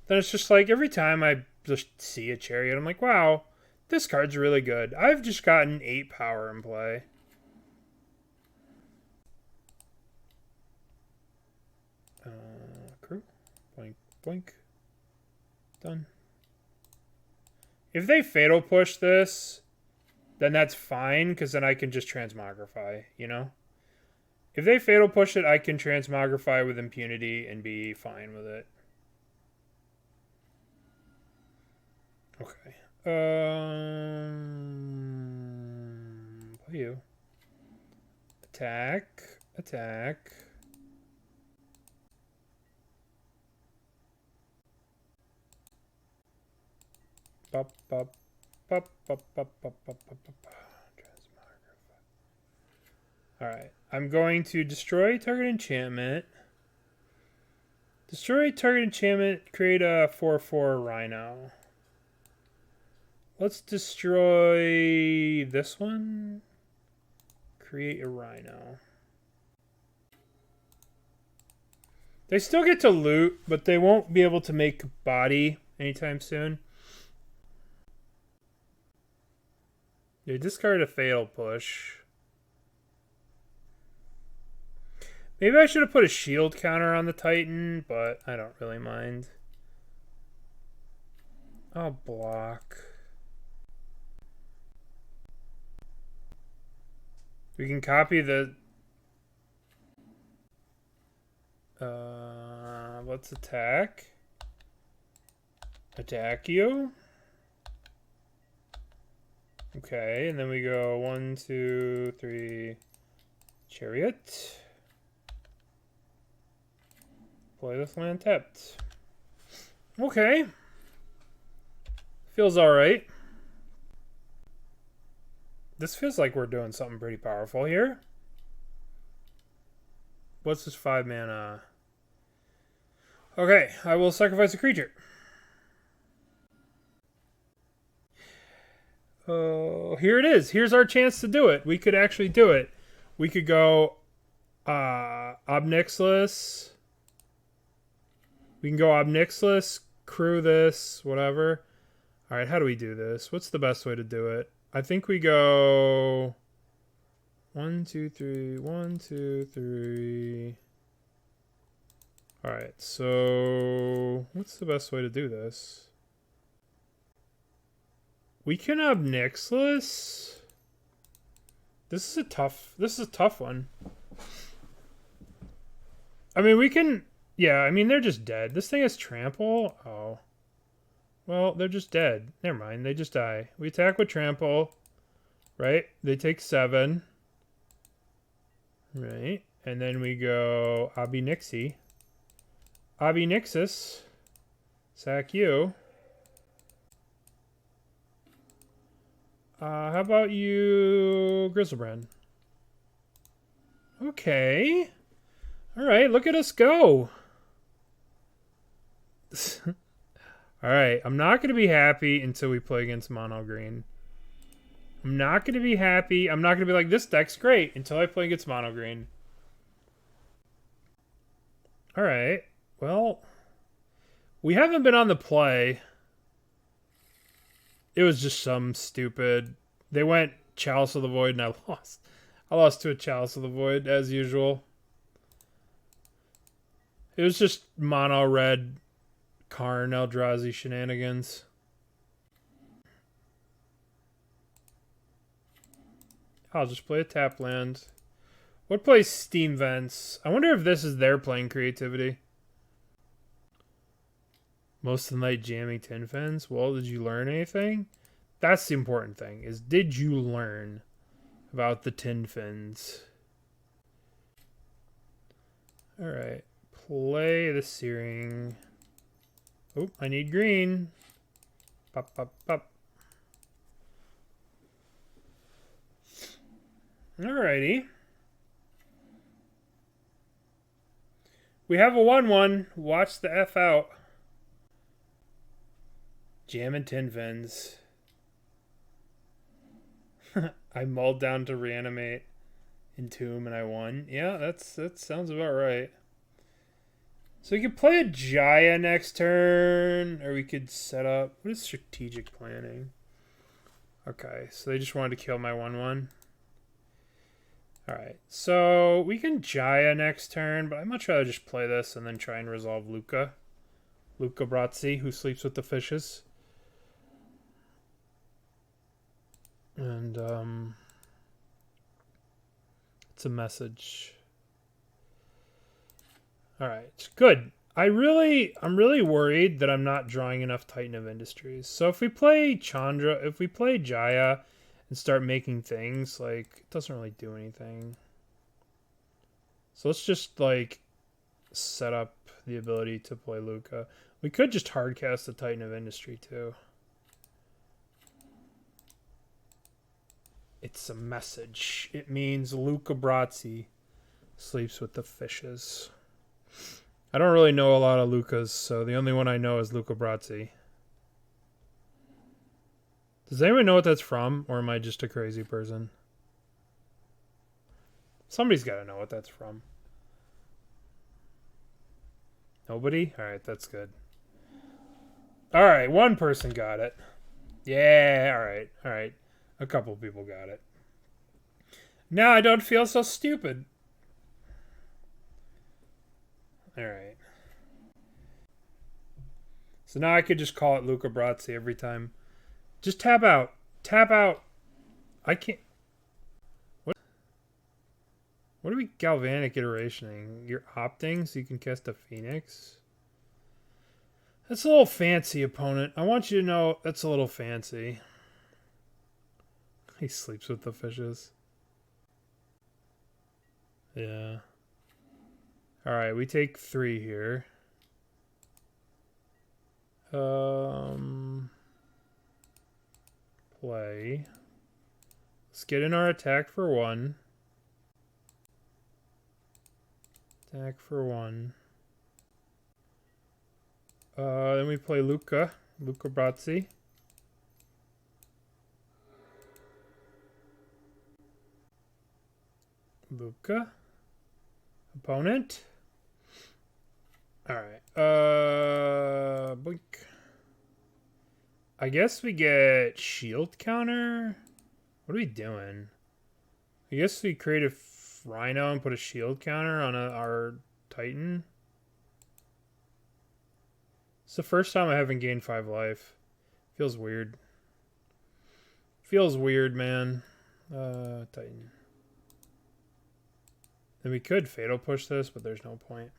Then it's just like every time I just see a Chariot, I'm like, wow, this card's really good. I've just gotten 8 power in play. Crew. Blink, blink. Done. If they Fatal Push this, then that's fine, because then I can just Transmogrify, you know? If they Fatal Push it, I can Transmogrify with impunity and be fine with it. Okay. Play you. Attack. Attack. Bop, bop, bop, bop, bop, bop, bop, bop, bop. Alright. I'm going to destroy target enchantment. Destroy target enchantment. Create a 4/4 Rhino. Let's destroy this one. Create a Rhino. They still get to loot, but they won't be able to make body anytime soon. They discard a Fatal Push. Maybe I should have put a shield counter on the Titan, but I don't really mind. I'll block. We can copy the... let's attack. Attack you. Okay, and then we go 1, 2, 3, Chariot. Play this land tapped. Okay. Feels alright. This feels like we're doing something pretty powerful here. What's this 5 mana? Okay, I will sacrifice a creature. Oh, here it is. Here's our chance to do it. We could actually do it. We could go Ob Nixilis. We can go Ob Nixilis, crew this, whatever. Alright, how do we do this? What's the best way to do it? I think we go 1, 2, 3, 1, 2, 3. Alright, so what's the best way to do this? We can Ob Nixilis. This is a tough one. I mean, we can... Yeah, I mean, they're just dead. This thing has trample. Oh. Well, they're just dead. Never mind. They just die. We attack with trample. Right? They take 7. Right. And then we go Ob Nixie. Ob Nixis. Sack you. How about you, Grizzlebrand? Okay. Alright, look at us go. Alright, I'm not going to be happy until we play against mono green. I'm not going to be happy. I'm not going to be like, this deck's great until I play against mono green. Alright, well, we haven't been on the play. It was just some stupid... They went Chalice of the Void and I lost. I lost to a Chalice of the Void, as usual. It was just mono red Karn Eldrazi shenanigans. I'll just play a tap land. What plays Steam Vents? I wonder if this is their playing creativity. Most of the night jamming tin fins. Well, did you learn anything? That's the important thing, is did you learn about the tin fins? Alright. Play the Searing. Oh, I need green. Pop, pop, pop. Alrighty. We have a 1/1. Watch the F out. Jamming tin fins. I mulled down to reanimate. Entomb and I won. Yeah, that sounds about right. So we could play a Jaya next turn, or we could set up... What is strategic planning? Okay, so they just wanted to kill my 1/1. Alright, so we can Jaya next turn, but I'd much rather just play this and then try and resolve Luca. Luca Brazzi, who sleeps with the fishes. And, it's a message. Alright, good. I'm really worried that I'm not drawing enough Titan of Industries. So if we play Jaya and start making things, like, it doesn't really do anything. So let's just, like, set up the ability to play Luca. We could just hardcast the Titan of Industry, too. It's a message. It means Luca Brazzi sleeps with the fishes. I don't really know a lot of Lucas, so the only one I know is Luca Brazzi. Does anyone know what that's from, or am I just a crazy person? Somebody's got to know what that's from. Nobody? Alright, that's good. Alright, one person got it. Yeah, alright. A couple people got it. Now I don't feel so stupid. Alright. So now I could just call it Luca Brazzi every time. Just tap out. Tap out. I can't... What are we galvanic iterationing? You're opting so you can cast a Phoenix? That's a little fancy, opponent. I want you to know that's a little fancy. He sleeps with the fishes. Yeah. Alright, we take 3 here. Play. Let's get in our attack for 1. Attack for 1. Then we play Luca Brazzi. Luca. Opponent. Alright. Blink. I guess we get shield counter. What are we doing? I guess we create a Rhino and put a shield counter on our Titan. It's the first time I haven't gained 5 life. Feels weird. Feels weird, man. Titan. Then we could Fatal Push this, but there's no point.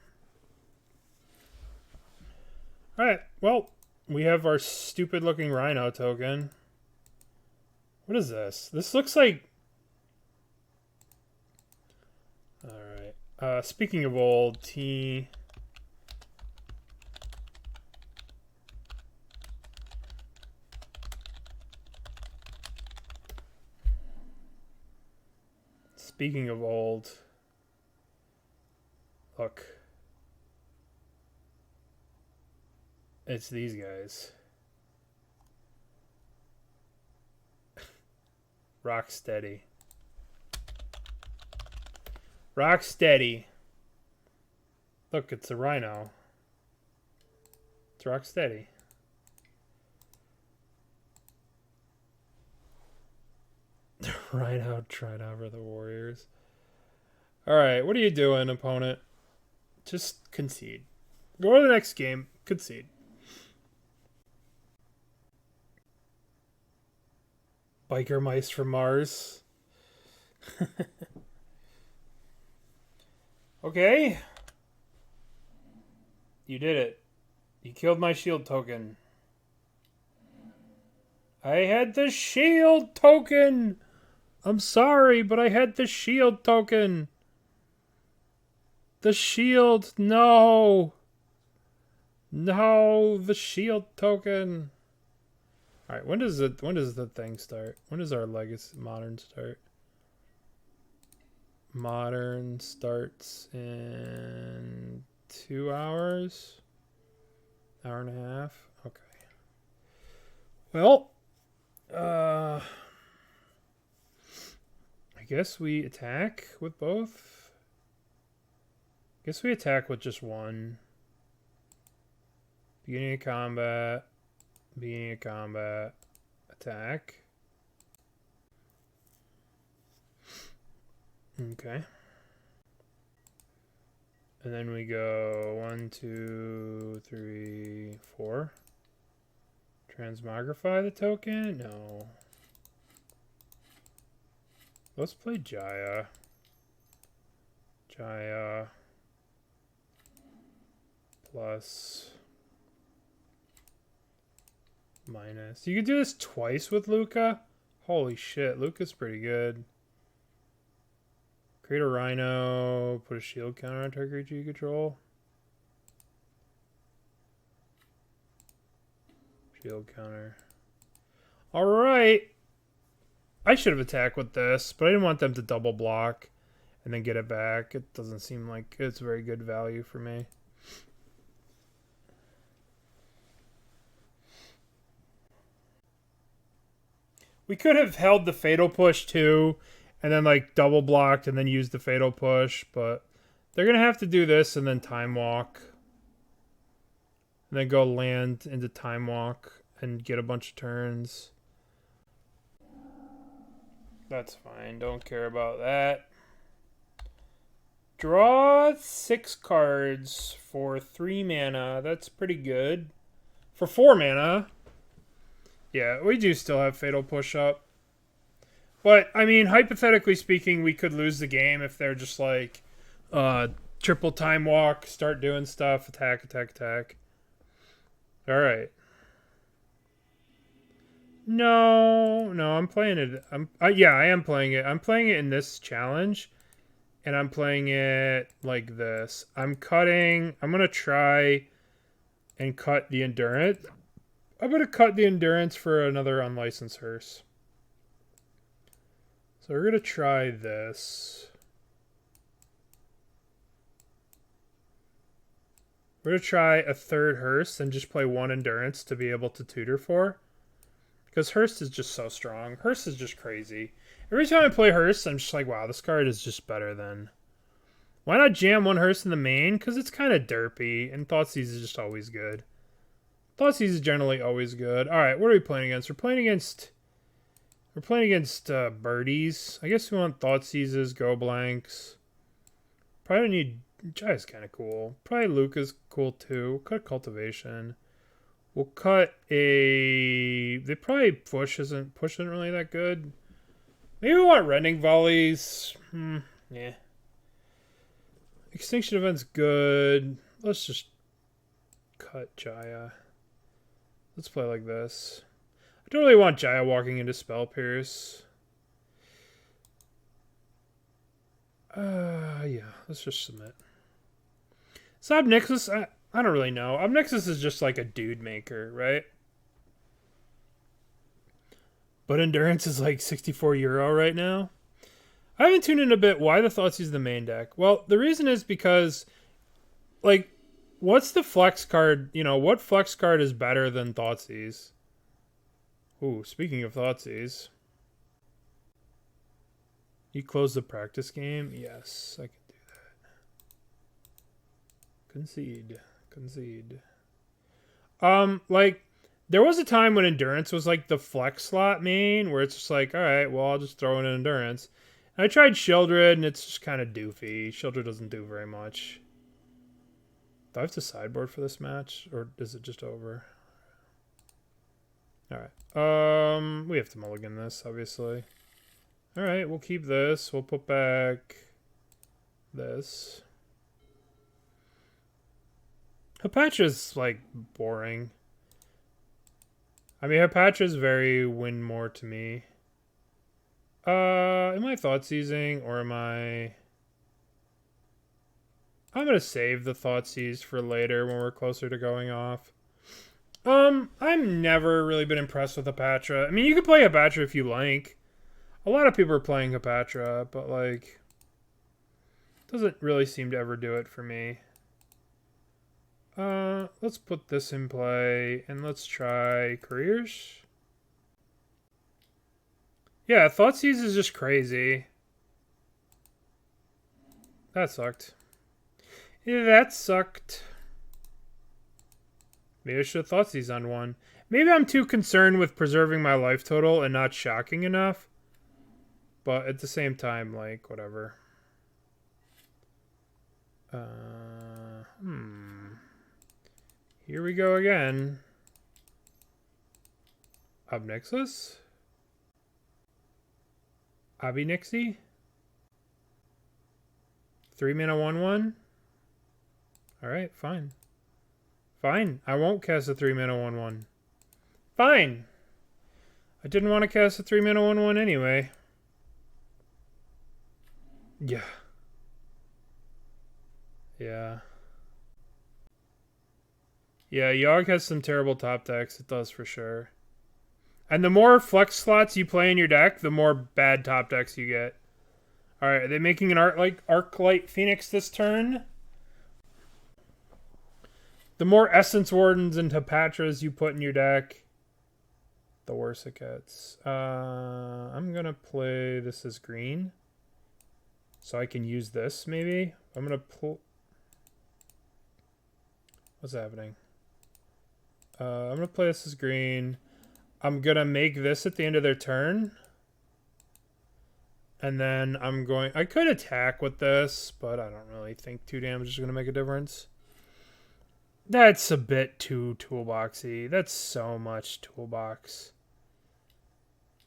Alright, well, we have our stupid looking Rhino token. What is this? This looks like... Alright. Speaking of old, T... Speaking of old... Look. It's these guys. Rock steady. Rock steady. Look, it's a Rhino. It's rock steady. The Rhino tried over the Warriors. Alright, what are you doing, opponent? Just concede. Go to the next game. Concede. Biker mice from Mars. Okay. You did it. You killed my shield token. I had the shield token. I'm sorry, but I had the shield token. The shield, no. No, the shield token. All right, when does the thing start? When does our legacy modern start? Modern starts in 2 hours. Hour and a half. Okay. Well, I guess we attack with both. I guess we attack with just one. Beginning of combat. Beginning of combat. Attack. Okay. And then we go 1, 2, 3, 4. Transmogrify the token? No. Let's play Jaya. Jaya. Plus. Minus. You could do this twice with Luca? Holy shit, Luca's pretty good. Create a Rhino, put a shield counter on target creature you control. Shield counter. Alright. I should have attacked with this, but I didn't want them to double block and then get it back. It doesn't seem like it's very good value for me. We could have held the Fatal Push too, and then like double blocked and then used the Fatal Push, but they're going to have to do this and then Time Walk. And then go land into Time Walk and get a bunch of turns. That's fine. Don't care about that. Draw 6 cards for 3 mana. That's pretty good. For 4 mana. Yeah, we do still have Fatal Push up. But, I mean, hypothetically speaking, we could lose the game if they're just like triple Time Walk, start doing stuff, attack, attack, attack. Alright. No, I'm playing it. Yeah, I am playing it. I'm playing it in this challenge. And I'm playing it like this. I'm going to try and cut the Endurance. I'm going to cut the Endurance for another Unlicensed Hearse. So we're going to try this. We're going to try a 3rd Hearse and just play 1 Endurance to be able to tutor for. Because Hearse is just so strong. Hearse is just crazy. Every time I play Hearse, I'm just like, wow, this card is just better than... Why not jam 1 Hearse in the main? Because it's kind of derpy, and Thoughtseize is just always good. Thoughtseize is generally always good. Alright, what are we playing against? We're playing against birdies. I guess we want Thoughtseizes, Go Blanks. Probably don't need... Jaya's kind of cool. Probably Luca's cool too. Cut Cultivation. We'll cut a... They probably push isn't really that good. Maybe we want Rending Volleys. Yeah. Extinction Event's good. Let's just cut Jaya. Let's play like this. I don't really want Jaya walking into Spell Pierce. Yeah. Let's just submit. So Ob Nixilis, I don't really know. Ob Nixilis is just like a dude maker, right? But Endurance is like €64 right now. I haven't tuned in a bit why the Thoughtseize is the main deck. Well, the reason is because, like, what's the flex card? You know, what flex card is better than Thoughtseize? Ooh, speaking of Thoughtseize. You close the practice game? Yes, I can do that. Concede. Like, there was a time when Endurance was like the flex slot main, where it's just like, alright, well, I'll just throw in an Endurance. And I tried Sheoldred, and it's just kind of doofy. Sheoldred doesn't do very much. Do I have to sideboard for this match, or is it just over? Alright. We have to mulligan this, obviously. Alright, we'll keep this. We'll put back this. Hapatra's, like, boring. I mean, Hapatra's very win more to me. Am I Thoughtseizing, or am I... I'm going to save the Thoughtseize for later when we're closer to going off. I've never really been impressed with Hapatra. I mean, you can play Hapatra if you like. A lot of people are playing Hapatra, but, like, doesn't really seem to ever do it for me. Let's put this in play, and let's try Couriers. Yeah, Thoughtseize is just crazy. That sucked. Yeah, that sucked. Maybe I should have thought these on one. Maybe I'm too concerned with preserving my life total and not shocking enough. But at the same time, like, whatever. Here we go again. Ob Nixilis? Ob Nixie? 3-mana 1/1? Alright, fine. Fine. I won't cast a 3-mana 1/1. Fine. I didn't want to cast a 3-mana 1/1 anyway. Yeah. Yeah. Yeah, Yogg has some terrible top decks. It does for sure. And the more flex slots you play in your deck, the more bad top decks you get. Alright, are they making an Arclight Phoenix this turn? The more Essence Wardens and Hepatras you put in your deck, the worse it gets. I'm going to play this as green. So I can use this, maybe? I'm going to pull... What's happening? I'm going to play this as green. I'm going to make this at the end of their turn. And then I'm going... I could attack with this, but I don't really think 2 damage is going to make a difference. That's a bit too toolboxy. That's so much toolbox.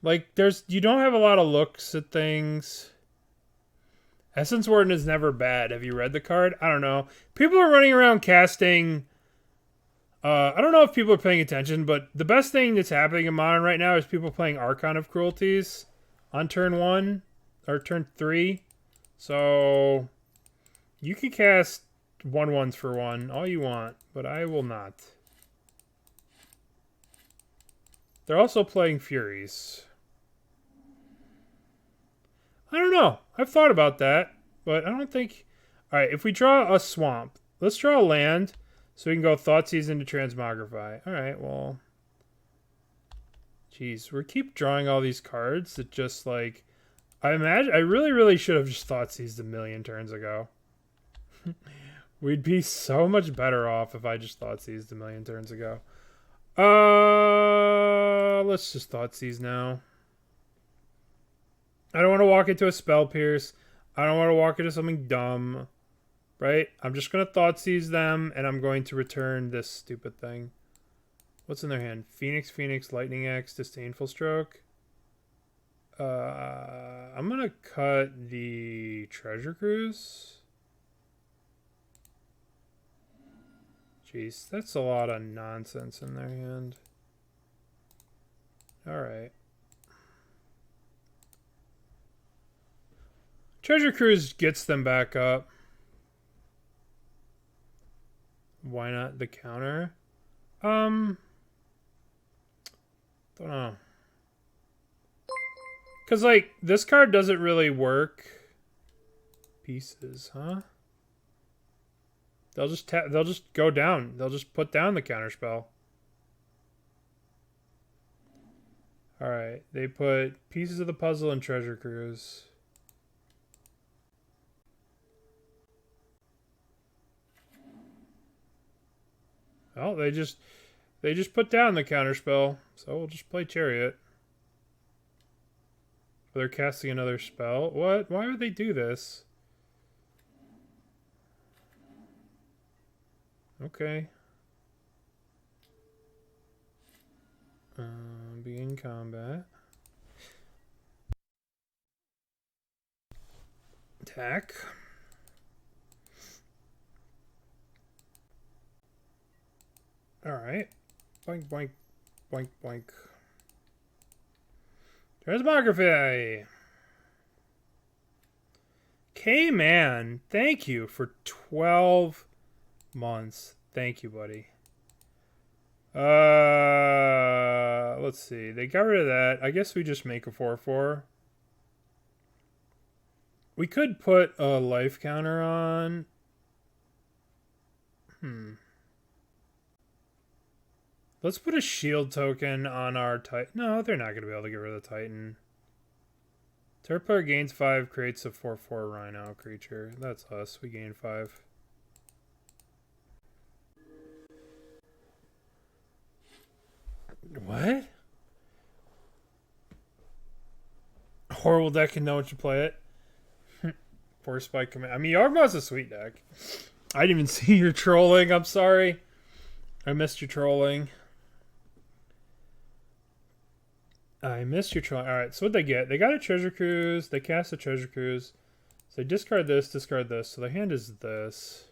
Like, you don't have a lot of looks at things. Essence Warden is never bad. Have you read the card? I don't know. People are running around casting... I don't know if people are paying attention, but the best thing that's happening in Modern right now is people playing Archon of Cruelties on turn 1 or turn 3. So you can cast 1/1s for 1 all you want, but I will not. They're also playing Furies. I don't know. I've thought about that, but I don't think... Alright, if we draw a swamp, let's draw a land so we can go Thoughtseize into Transmogrify. Alright, well... Jeez, we keep drawing all these cards that just, like... I really should have just Thoughtseized a million turns ago. We'd be so much better off if I just Thoughtseized a million turns ago. Let's just Thoughtseize now. I don't want to walk into a Spell Pierce. I don't want to walk into something dumb. Right? I'm just going to Thoughtseize them, and I'm going to return this stupid thing. What's in their hand? Phoenix, Lightning Axe, Disdainful Stroke. I'm going to cut the Treasure Cruise. Jeez, that's a lot of nonsense in their hand. Alright. Treasure Cruise gets them back up. Why not the counter? Don't know. Because, like, this card doesn't really work. Pieces, huh? They'll just go down. They'll just put down the counterspell. Alright, they put Pieces of the Puzzle and Treasure Cruise. Oh, they just put down the counterspell, so we'll just play Chariot. They're casting another spell. What? Why would they do this? Okay. Begin combat. Attack. Alright. Boink, boink, boink, boink. Transmography! K-Man, thank you for 12 months. Thank you, buddy. Let's see. They got rid of that. I guess we just make a 4/4. We could put a life counter on. Let's put a shield token on our Titan. No, they're not going to be able to get rid of the Titan. Third player gains 5, creates a 4/4 Rhino creature. That's us. We gain 5. What? Horrible deck can know what you play it. Force Spike command. I mean, Yawgmoth's a sweet deck. I didn't even see your trolling. I'm sorry. I missed your trolling. I missed your trolling. Alright, so what'd they get? They got a Treasure Cruise. They cast a Treasure Cruise. So they discard this, discard this. So the hand is this.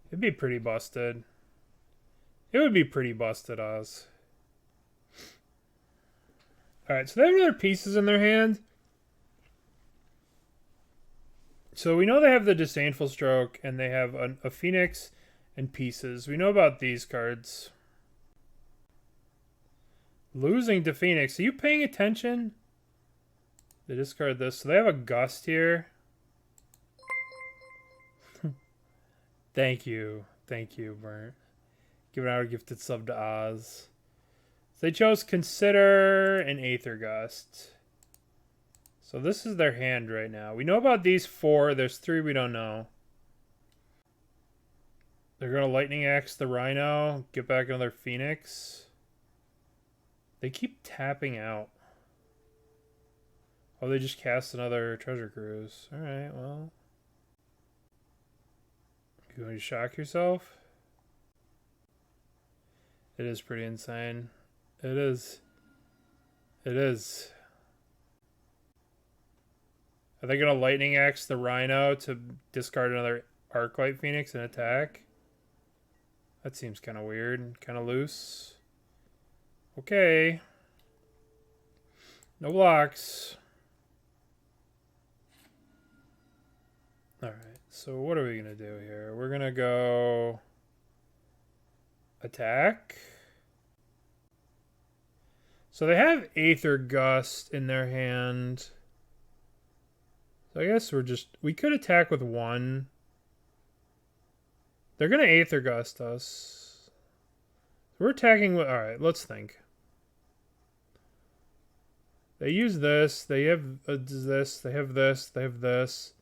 It'd be pretty busted. It would be pretty busted, Oz. Alright, so they have other pieces in their hand. So we know they have the Disdainful Stroke, and they have a Phoenix and pieces. We know about these cards. Losing to Phoenix. Are you paying attention? They discard this. So they have a Gust here. Thank you. Thank you, Burnt. Giving out a gifted sub to Oz. So they chose Consider and Aether Gust. So this is their hand right now. We know about these 4. There's 3 we don't know. They're going to Lightning Axe the Rhino. Get back another Phoenix. They keep tapping out. Oh, they just cast another Treasure Cruise. Alright, well. You want to shock yourself? It is pretty insane. It is. It is. Are they going to Lightning Axe the Rhino to discard another Arclight Phoenix and attack? That seems kind of weird. Kind of loose. Okay. No blocks. Alright, so what are we going to do here? We're going to go attack. So they have Aether Gust in their hand. So I guess we could attack with 1. They're going to Aether Gust us. We're attacking with... Alright, let's think. They use this. They have this. They have this. They have this.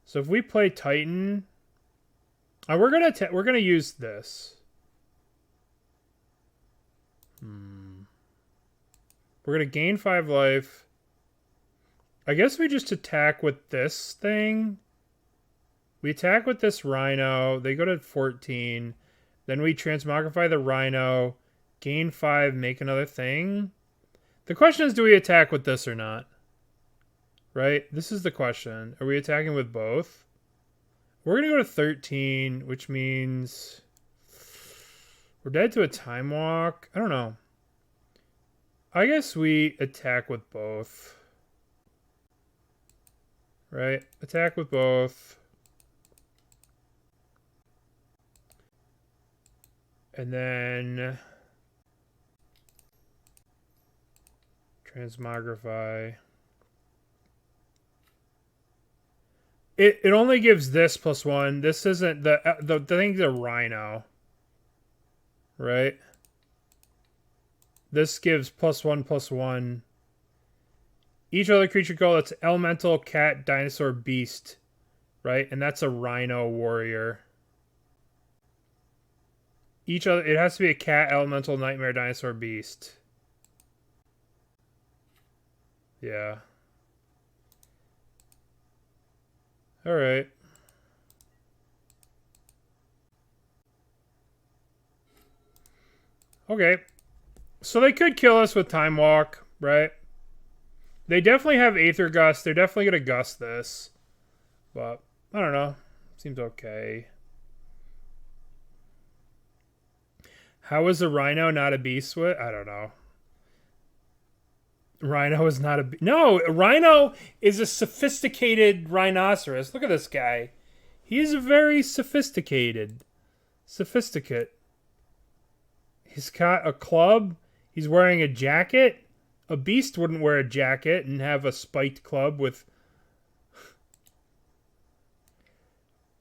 So if we play Titan... we're gonna use this. We're going to gain 5 life. I guess we just attack with this thing. We attack with this Rhino. They go to 14. Then we transmogrify the Rhino. Gain 5, make another thing. The question is, do we attack with this or not? Right? This is the question. Are we attacking with both? We're going to go to 13, which means we're dead to a Time Walk. I don't know. I guess we attack with both. Right? Attack with both. And then transmogrify. It only gives this +1. This isn't the thing's a Rhino. Right? This gives +1/+1. Each other creature call that's elemental, cat, dinosaur, beast. Right? And that's a Rhino warrior. Each other, it has to be a cat, elemental, nightmare, dinosaur, beast. Yeah. Alright. Okay. So they could kill us with Time Walk, right? They definitely have Aether Gust. They're definitely going to gust this. But, I don't know. Seems okay. How is a Rhino not a beast with? I don't know. Rhino is not a... No, Rhino is a sophisticated rhinoceros. Look at this guy. He's very sophisticated. Sophisticate. He's got a club. He's wearing a jacket. A beast wouldn't wear a jacket and have a spiked club with...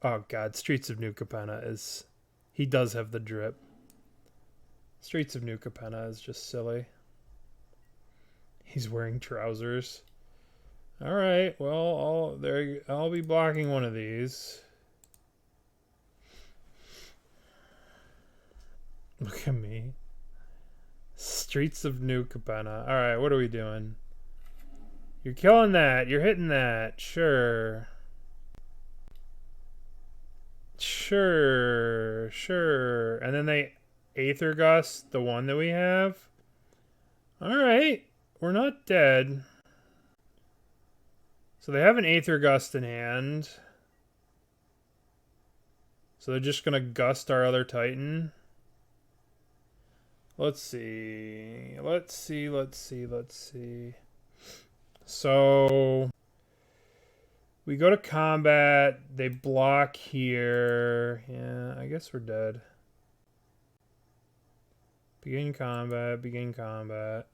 Oh, God. Streets of New Capenna is... He does have the drip. Streets of New Capenna is just silly. He's wearing trousers. All right. Well, I'll be blocking one of these. Look at me. Streets of New Capenna. All right. What are we doing? You're killing that. You're hitting that. Sure. Sure. Sure. And then they Aether Gust the one that we have. All right. We're not dead. So they have an Aether Gust in hand. So they're just going to gust our other Titan. Let's see. Let's see. So we go to combat. They block here. Yeah, I guess we're dead. Begin combat.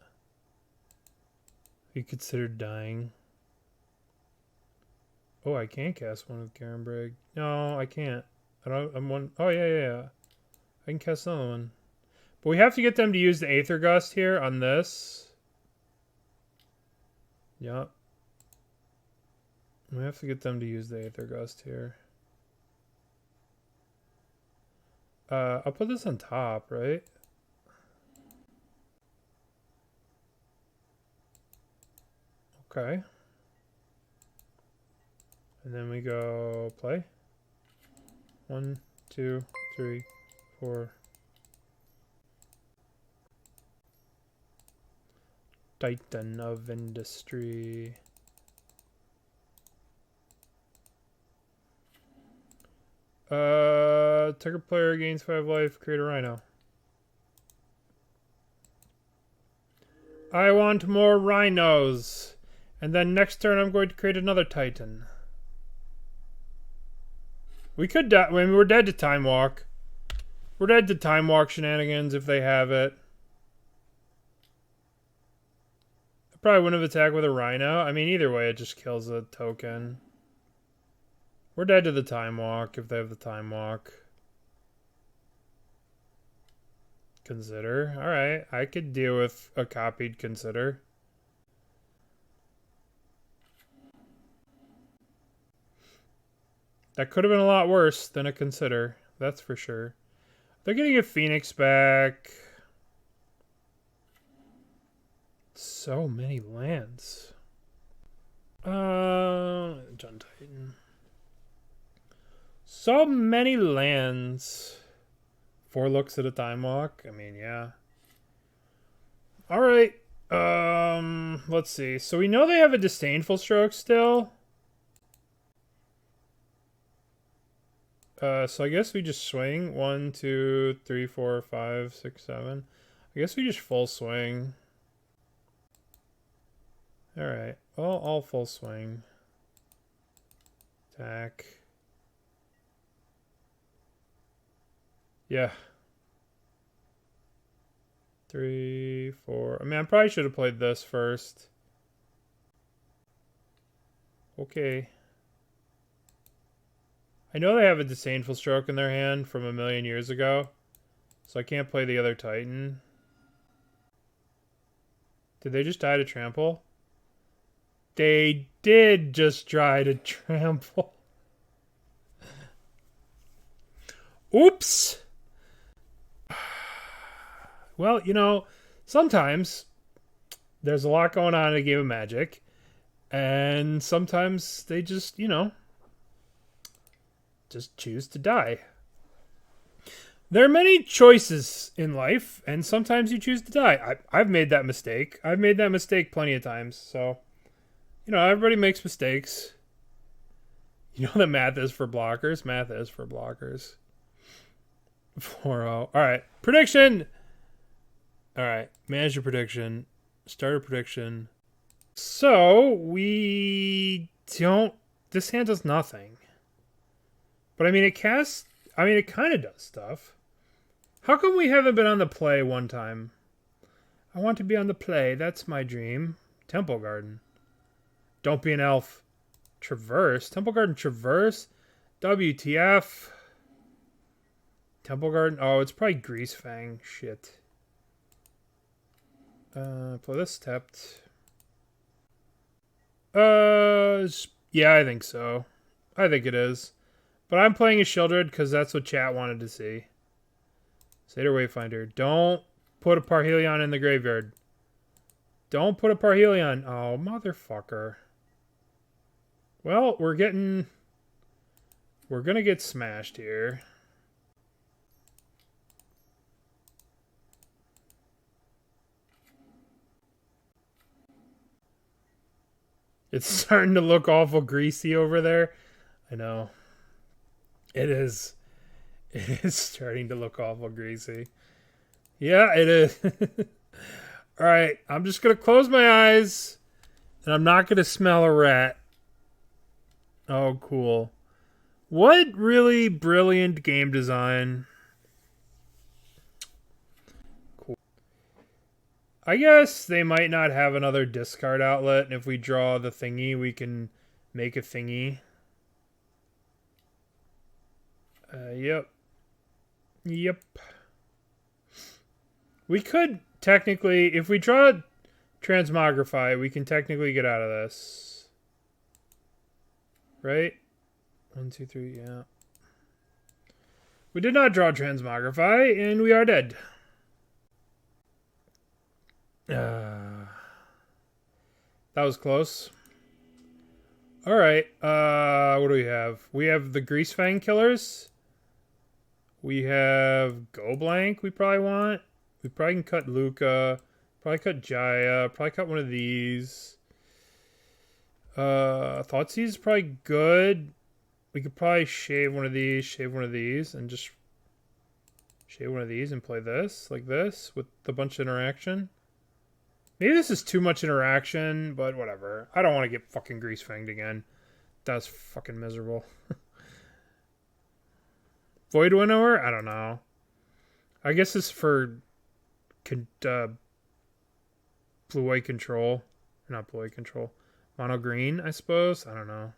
You considered dying. Oh, I can cast one with Garenbrig. No, I can't. I'm one. Oh, yeah. I can cast another one. But we have to get them to use the Aether Gust here on this. Yep. We have to get them to use the Aether Gust here. I'll put this on top, right? Okay. And then we go play. 1, 2, 3, 4. Titan of Industry. Target player gains 5 life, create a rhino. I want more rhinos. And then next turn I'm going to create another Titan. We could die. I mean, we're dead to Time Walk. We're dead to Time Walk shenanigans if they have it. I probably wouldn't have attacked with a rhino. I mean, either way, it just kills a token. We're dead to the Time Walk if they have the Time Walk. Consider. Alright, I could deal with a copied Consider. That could have been a lot worse than a Consider. That's for sure. They're getting a Phoenix back. So many lands. JUND Titan. So many lands. 4 looks at a Time Walk. I mean, yeah. Alright. Let's see. So we know they have a Disdainful Stroke still. So I guess we just swing. 1, 2, 3, 4, 5, 6, 7. I guess we just full swing. Alright. Well, I'll full swing. Attack. Yeah. 3, 4. I mean, I probably should have played this first. Okay. I know they have a Disdainful Stroke in their hand from a million years ago, so I can't play the other Titan. Did they just die to trample? They did just try to trample. Oops! Well, you know, sometimes there's a lot going on in a game of Magic, and sometimes they just, you know, just choose to die. There are many choices in life, and sometimes you choose to die. I've made that mistake. I've made that mistake plenty of times, so, you know, everybody makes mistakes. You know that math is for blockers? Math is for blockers. 4-0. All right. Prediction! All right. Manage your prediction. Start a prediction. So, we don't... This hand does nothing. But, I mean, it casts... I mean, it kind of does stuff. How come we haven't been on the play one time? I want to be on the play. That's my dream. Temple Garden. Don't be an elf. Traverse. Temple Garden Traverse? WTF. Temple Garden. Oh, it's probably Greasefang. Shit. Play this stepped. Yeah, I think so. I think it is. But I'm playing a Shieldred because that's what chat wanted to see. Satyr Wayfinder. Don't put a Parhelion in the graveyard. Don't put a Parhelion. Oh, motherfucker. Well, we're gonna get smashed here. It's starting to look awful greasy over there. I know. It is. It is starting to look awful greasy. Yeah, it is. Alright, I'm just going to close my eyes. And I'm not going to smell a rat. Oh, cool. What really brilliant game design. Cool. I guess they might not have another discard outlet. And if we draw the thingy, we can make a thingy. Yep. Yep. We could technically, if we draw Transmogrify, we can technically get out of this. Right? 1, 2, 3, yeah. We did not draw Transmogrify, and we are dead. That was close. Alright, what do we have? We have the Greasefang Killers. We have Go Blank we probably want. We probably can cut Luca. Probably cut Jaya. Probably cut one of these. Thoughtseize is probably good. We could probably shave one of these, and just shave one of these and play this, like this, with a bunch of interaction. Maybe this is too much interaction, but whatever. I don't want to get fucking grease-fanged again. That's fucking miserable. Void Winnower? I don't know. I guess it's for blue-white control. Not blue-white control. Mono-green, I suppose? I don't know.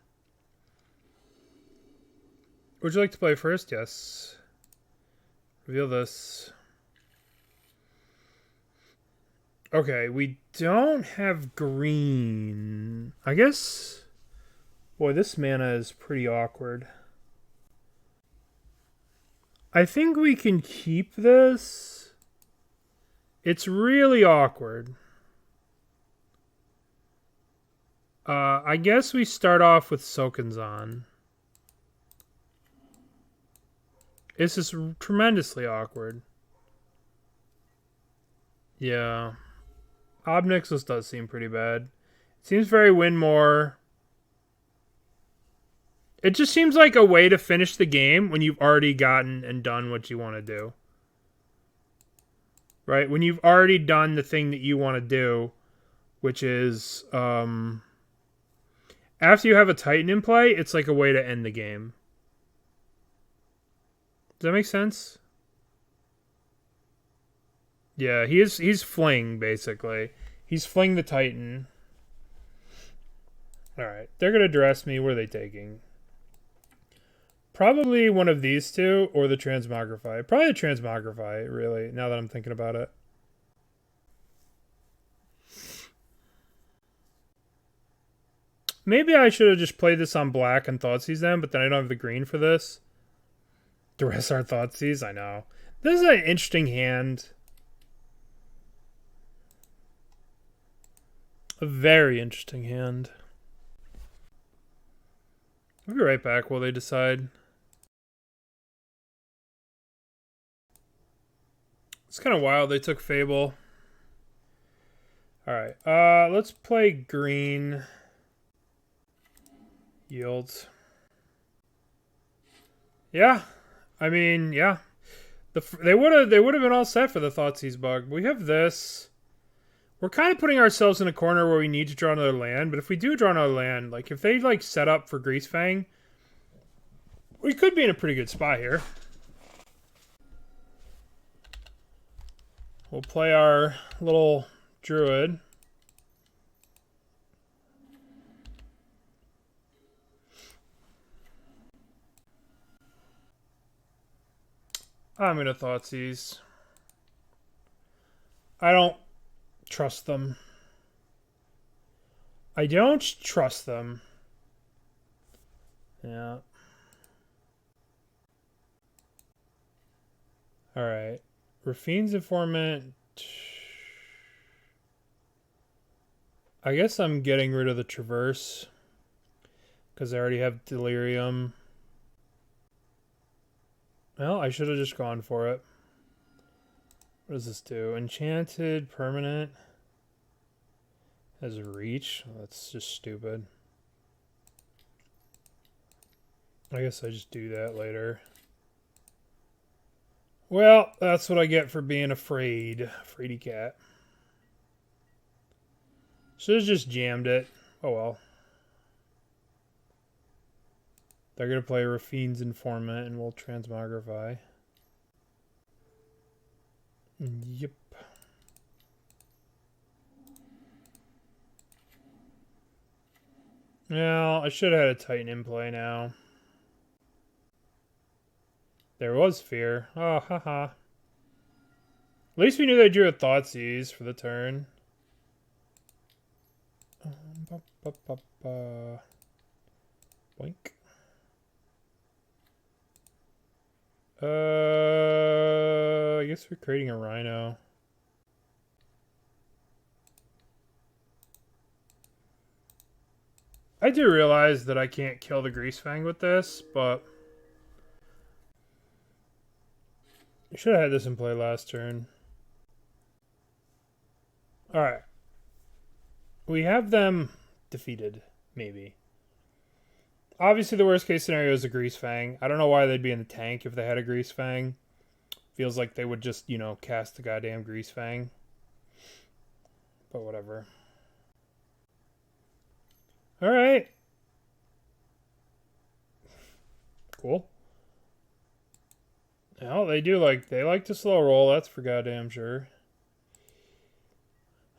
Would you like to play first? Yes. Reveal this. Okay, we don't have green. I guess... Boy, this mana is pretty awkward. I think we can keep this. It's really awkward. I guess we start off with Sokenzan. This is tremendously awkward. Yeah. Ob Nixilis does seem pretty bad. It seems very win more. It just seems like a way to finish the game when you've already gotten and done what you want to do. Right? When you've already done the thing that you want to do, which is, after you have a Titan in play, it's like a way to end the game. Does that make sense? Yeah, he's fling, basically. He's fling the Titan. Alright, they're going to dress me. What are they taking? Probably one of these two or the Transmogrify. Probably the Transmogrify, really, now that I'm thinking about it. Maybe I should have just played this on black and Thoughtseize them, but then I don't have the green for this. The rest are Thoughtseize, I know. This is an interesting hand. A very interesting hand. I'll be right back while they decide. It's kind of wild they took Fable. Alright, let's play green. Yields. Yeah. I mean, yeah. They would have been all set for the Thoughtseize bug. We have this. We're kind of putting ourselves in a corner where we need to draw another land, but if we do draw another land, like if they like set up for Greasefang, we could be in a pretty good spot here. We'll play our little druid. I'm going to Thoughtseize. I don't trust them. I don't trust them. Yeah. Alright. Rafine's Informant. I guess I'm getting rid of the Traverse. Because I already have Delirium. Well, I should have just gone for it. What does this do? Enchanted, permanent. Has a reach. Oh, that's just stupid. I guess I just do that later. Well, that's what I get for being afraid. Fraidy cat. Should have just jammed it. Oh well. They're going to play Rafine's Informant and we'll Transmogrify. Yep. Well, I should have had a Titan in play now. There was Fear. Oh, haha. At least we knew they drew a Thoughtseize for the turn. Boink. I guess we're creating a Rhino. I do realize that I can't kill the Greasefang with this, but I should have had this in play last turn. Alright. We have them defeated, maybe. Obviously, the worst case scenario is a Greasefang. I don't know why they'd be in the tank if they had a Greasefang. Feels like they would just, you know, cast the goddamn Greasefang. But whatever. Alright. Cool. Well, they like to slow roll, that's for goddamn sure.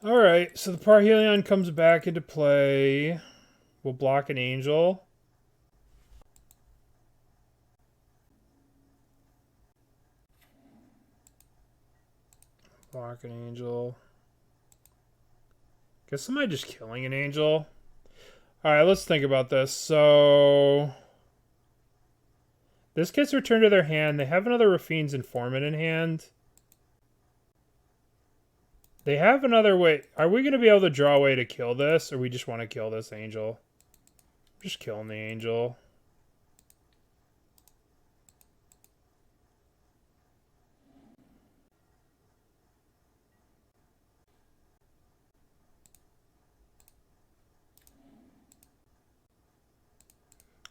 Alright, so the Parhelion comes back into play. We'll block an Angel. Block an Angel. Guess am I just killing an Angel? Alright, let's think about this. So this gets returned to their hand. They have another Rafine's Informant in hand. They have another way. Are we going to be able to draw a way to kill this? Or we just want to kill this Angel? Just killing the Angel.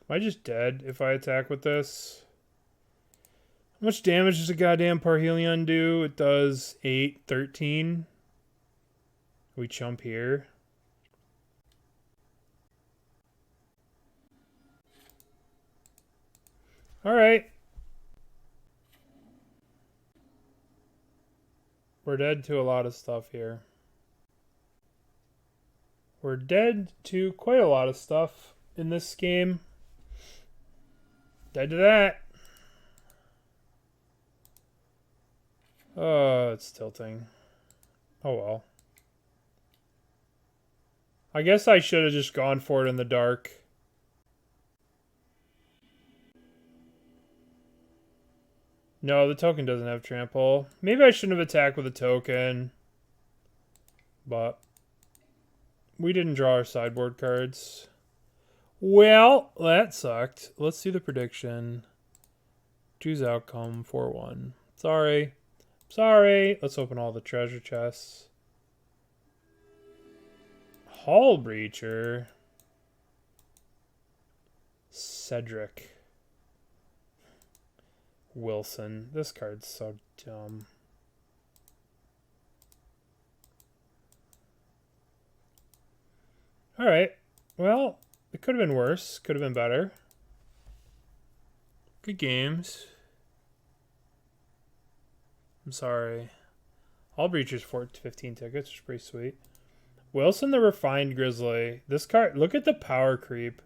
Am I just dead if I attack with this? How much damage does a goddamn Parhelion do? It does 8, 13. We chump here. Alright. We're dead to a lot of stuff here. We're dead to quite a lot of stuff in this game. Dead to that. Oh, it's tilting. Oh well. I guess I should have just gone for it in the dark. No, the token doesn't have trample. Maybe I shouldn't have attacked with a token. But we didn't draw our sideboard cards. Well, that sucked. Let's do the prediction. Choose outcome 4-1. Sorry. Sorry. Let's open all the treasure chests. Hull Breacher. Cedric. Wilson. This card's so dumb. Alright. Well, it could have been worse. Could have been better. Good games. I'm sorry. Hull Breacher's 15 tickets, which is pretty sweet. Wilson the Refined Grizzly. This card, look at the power creep.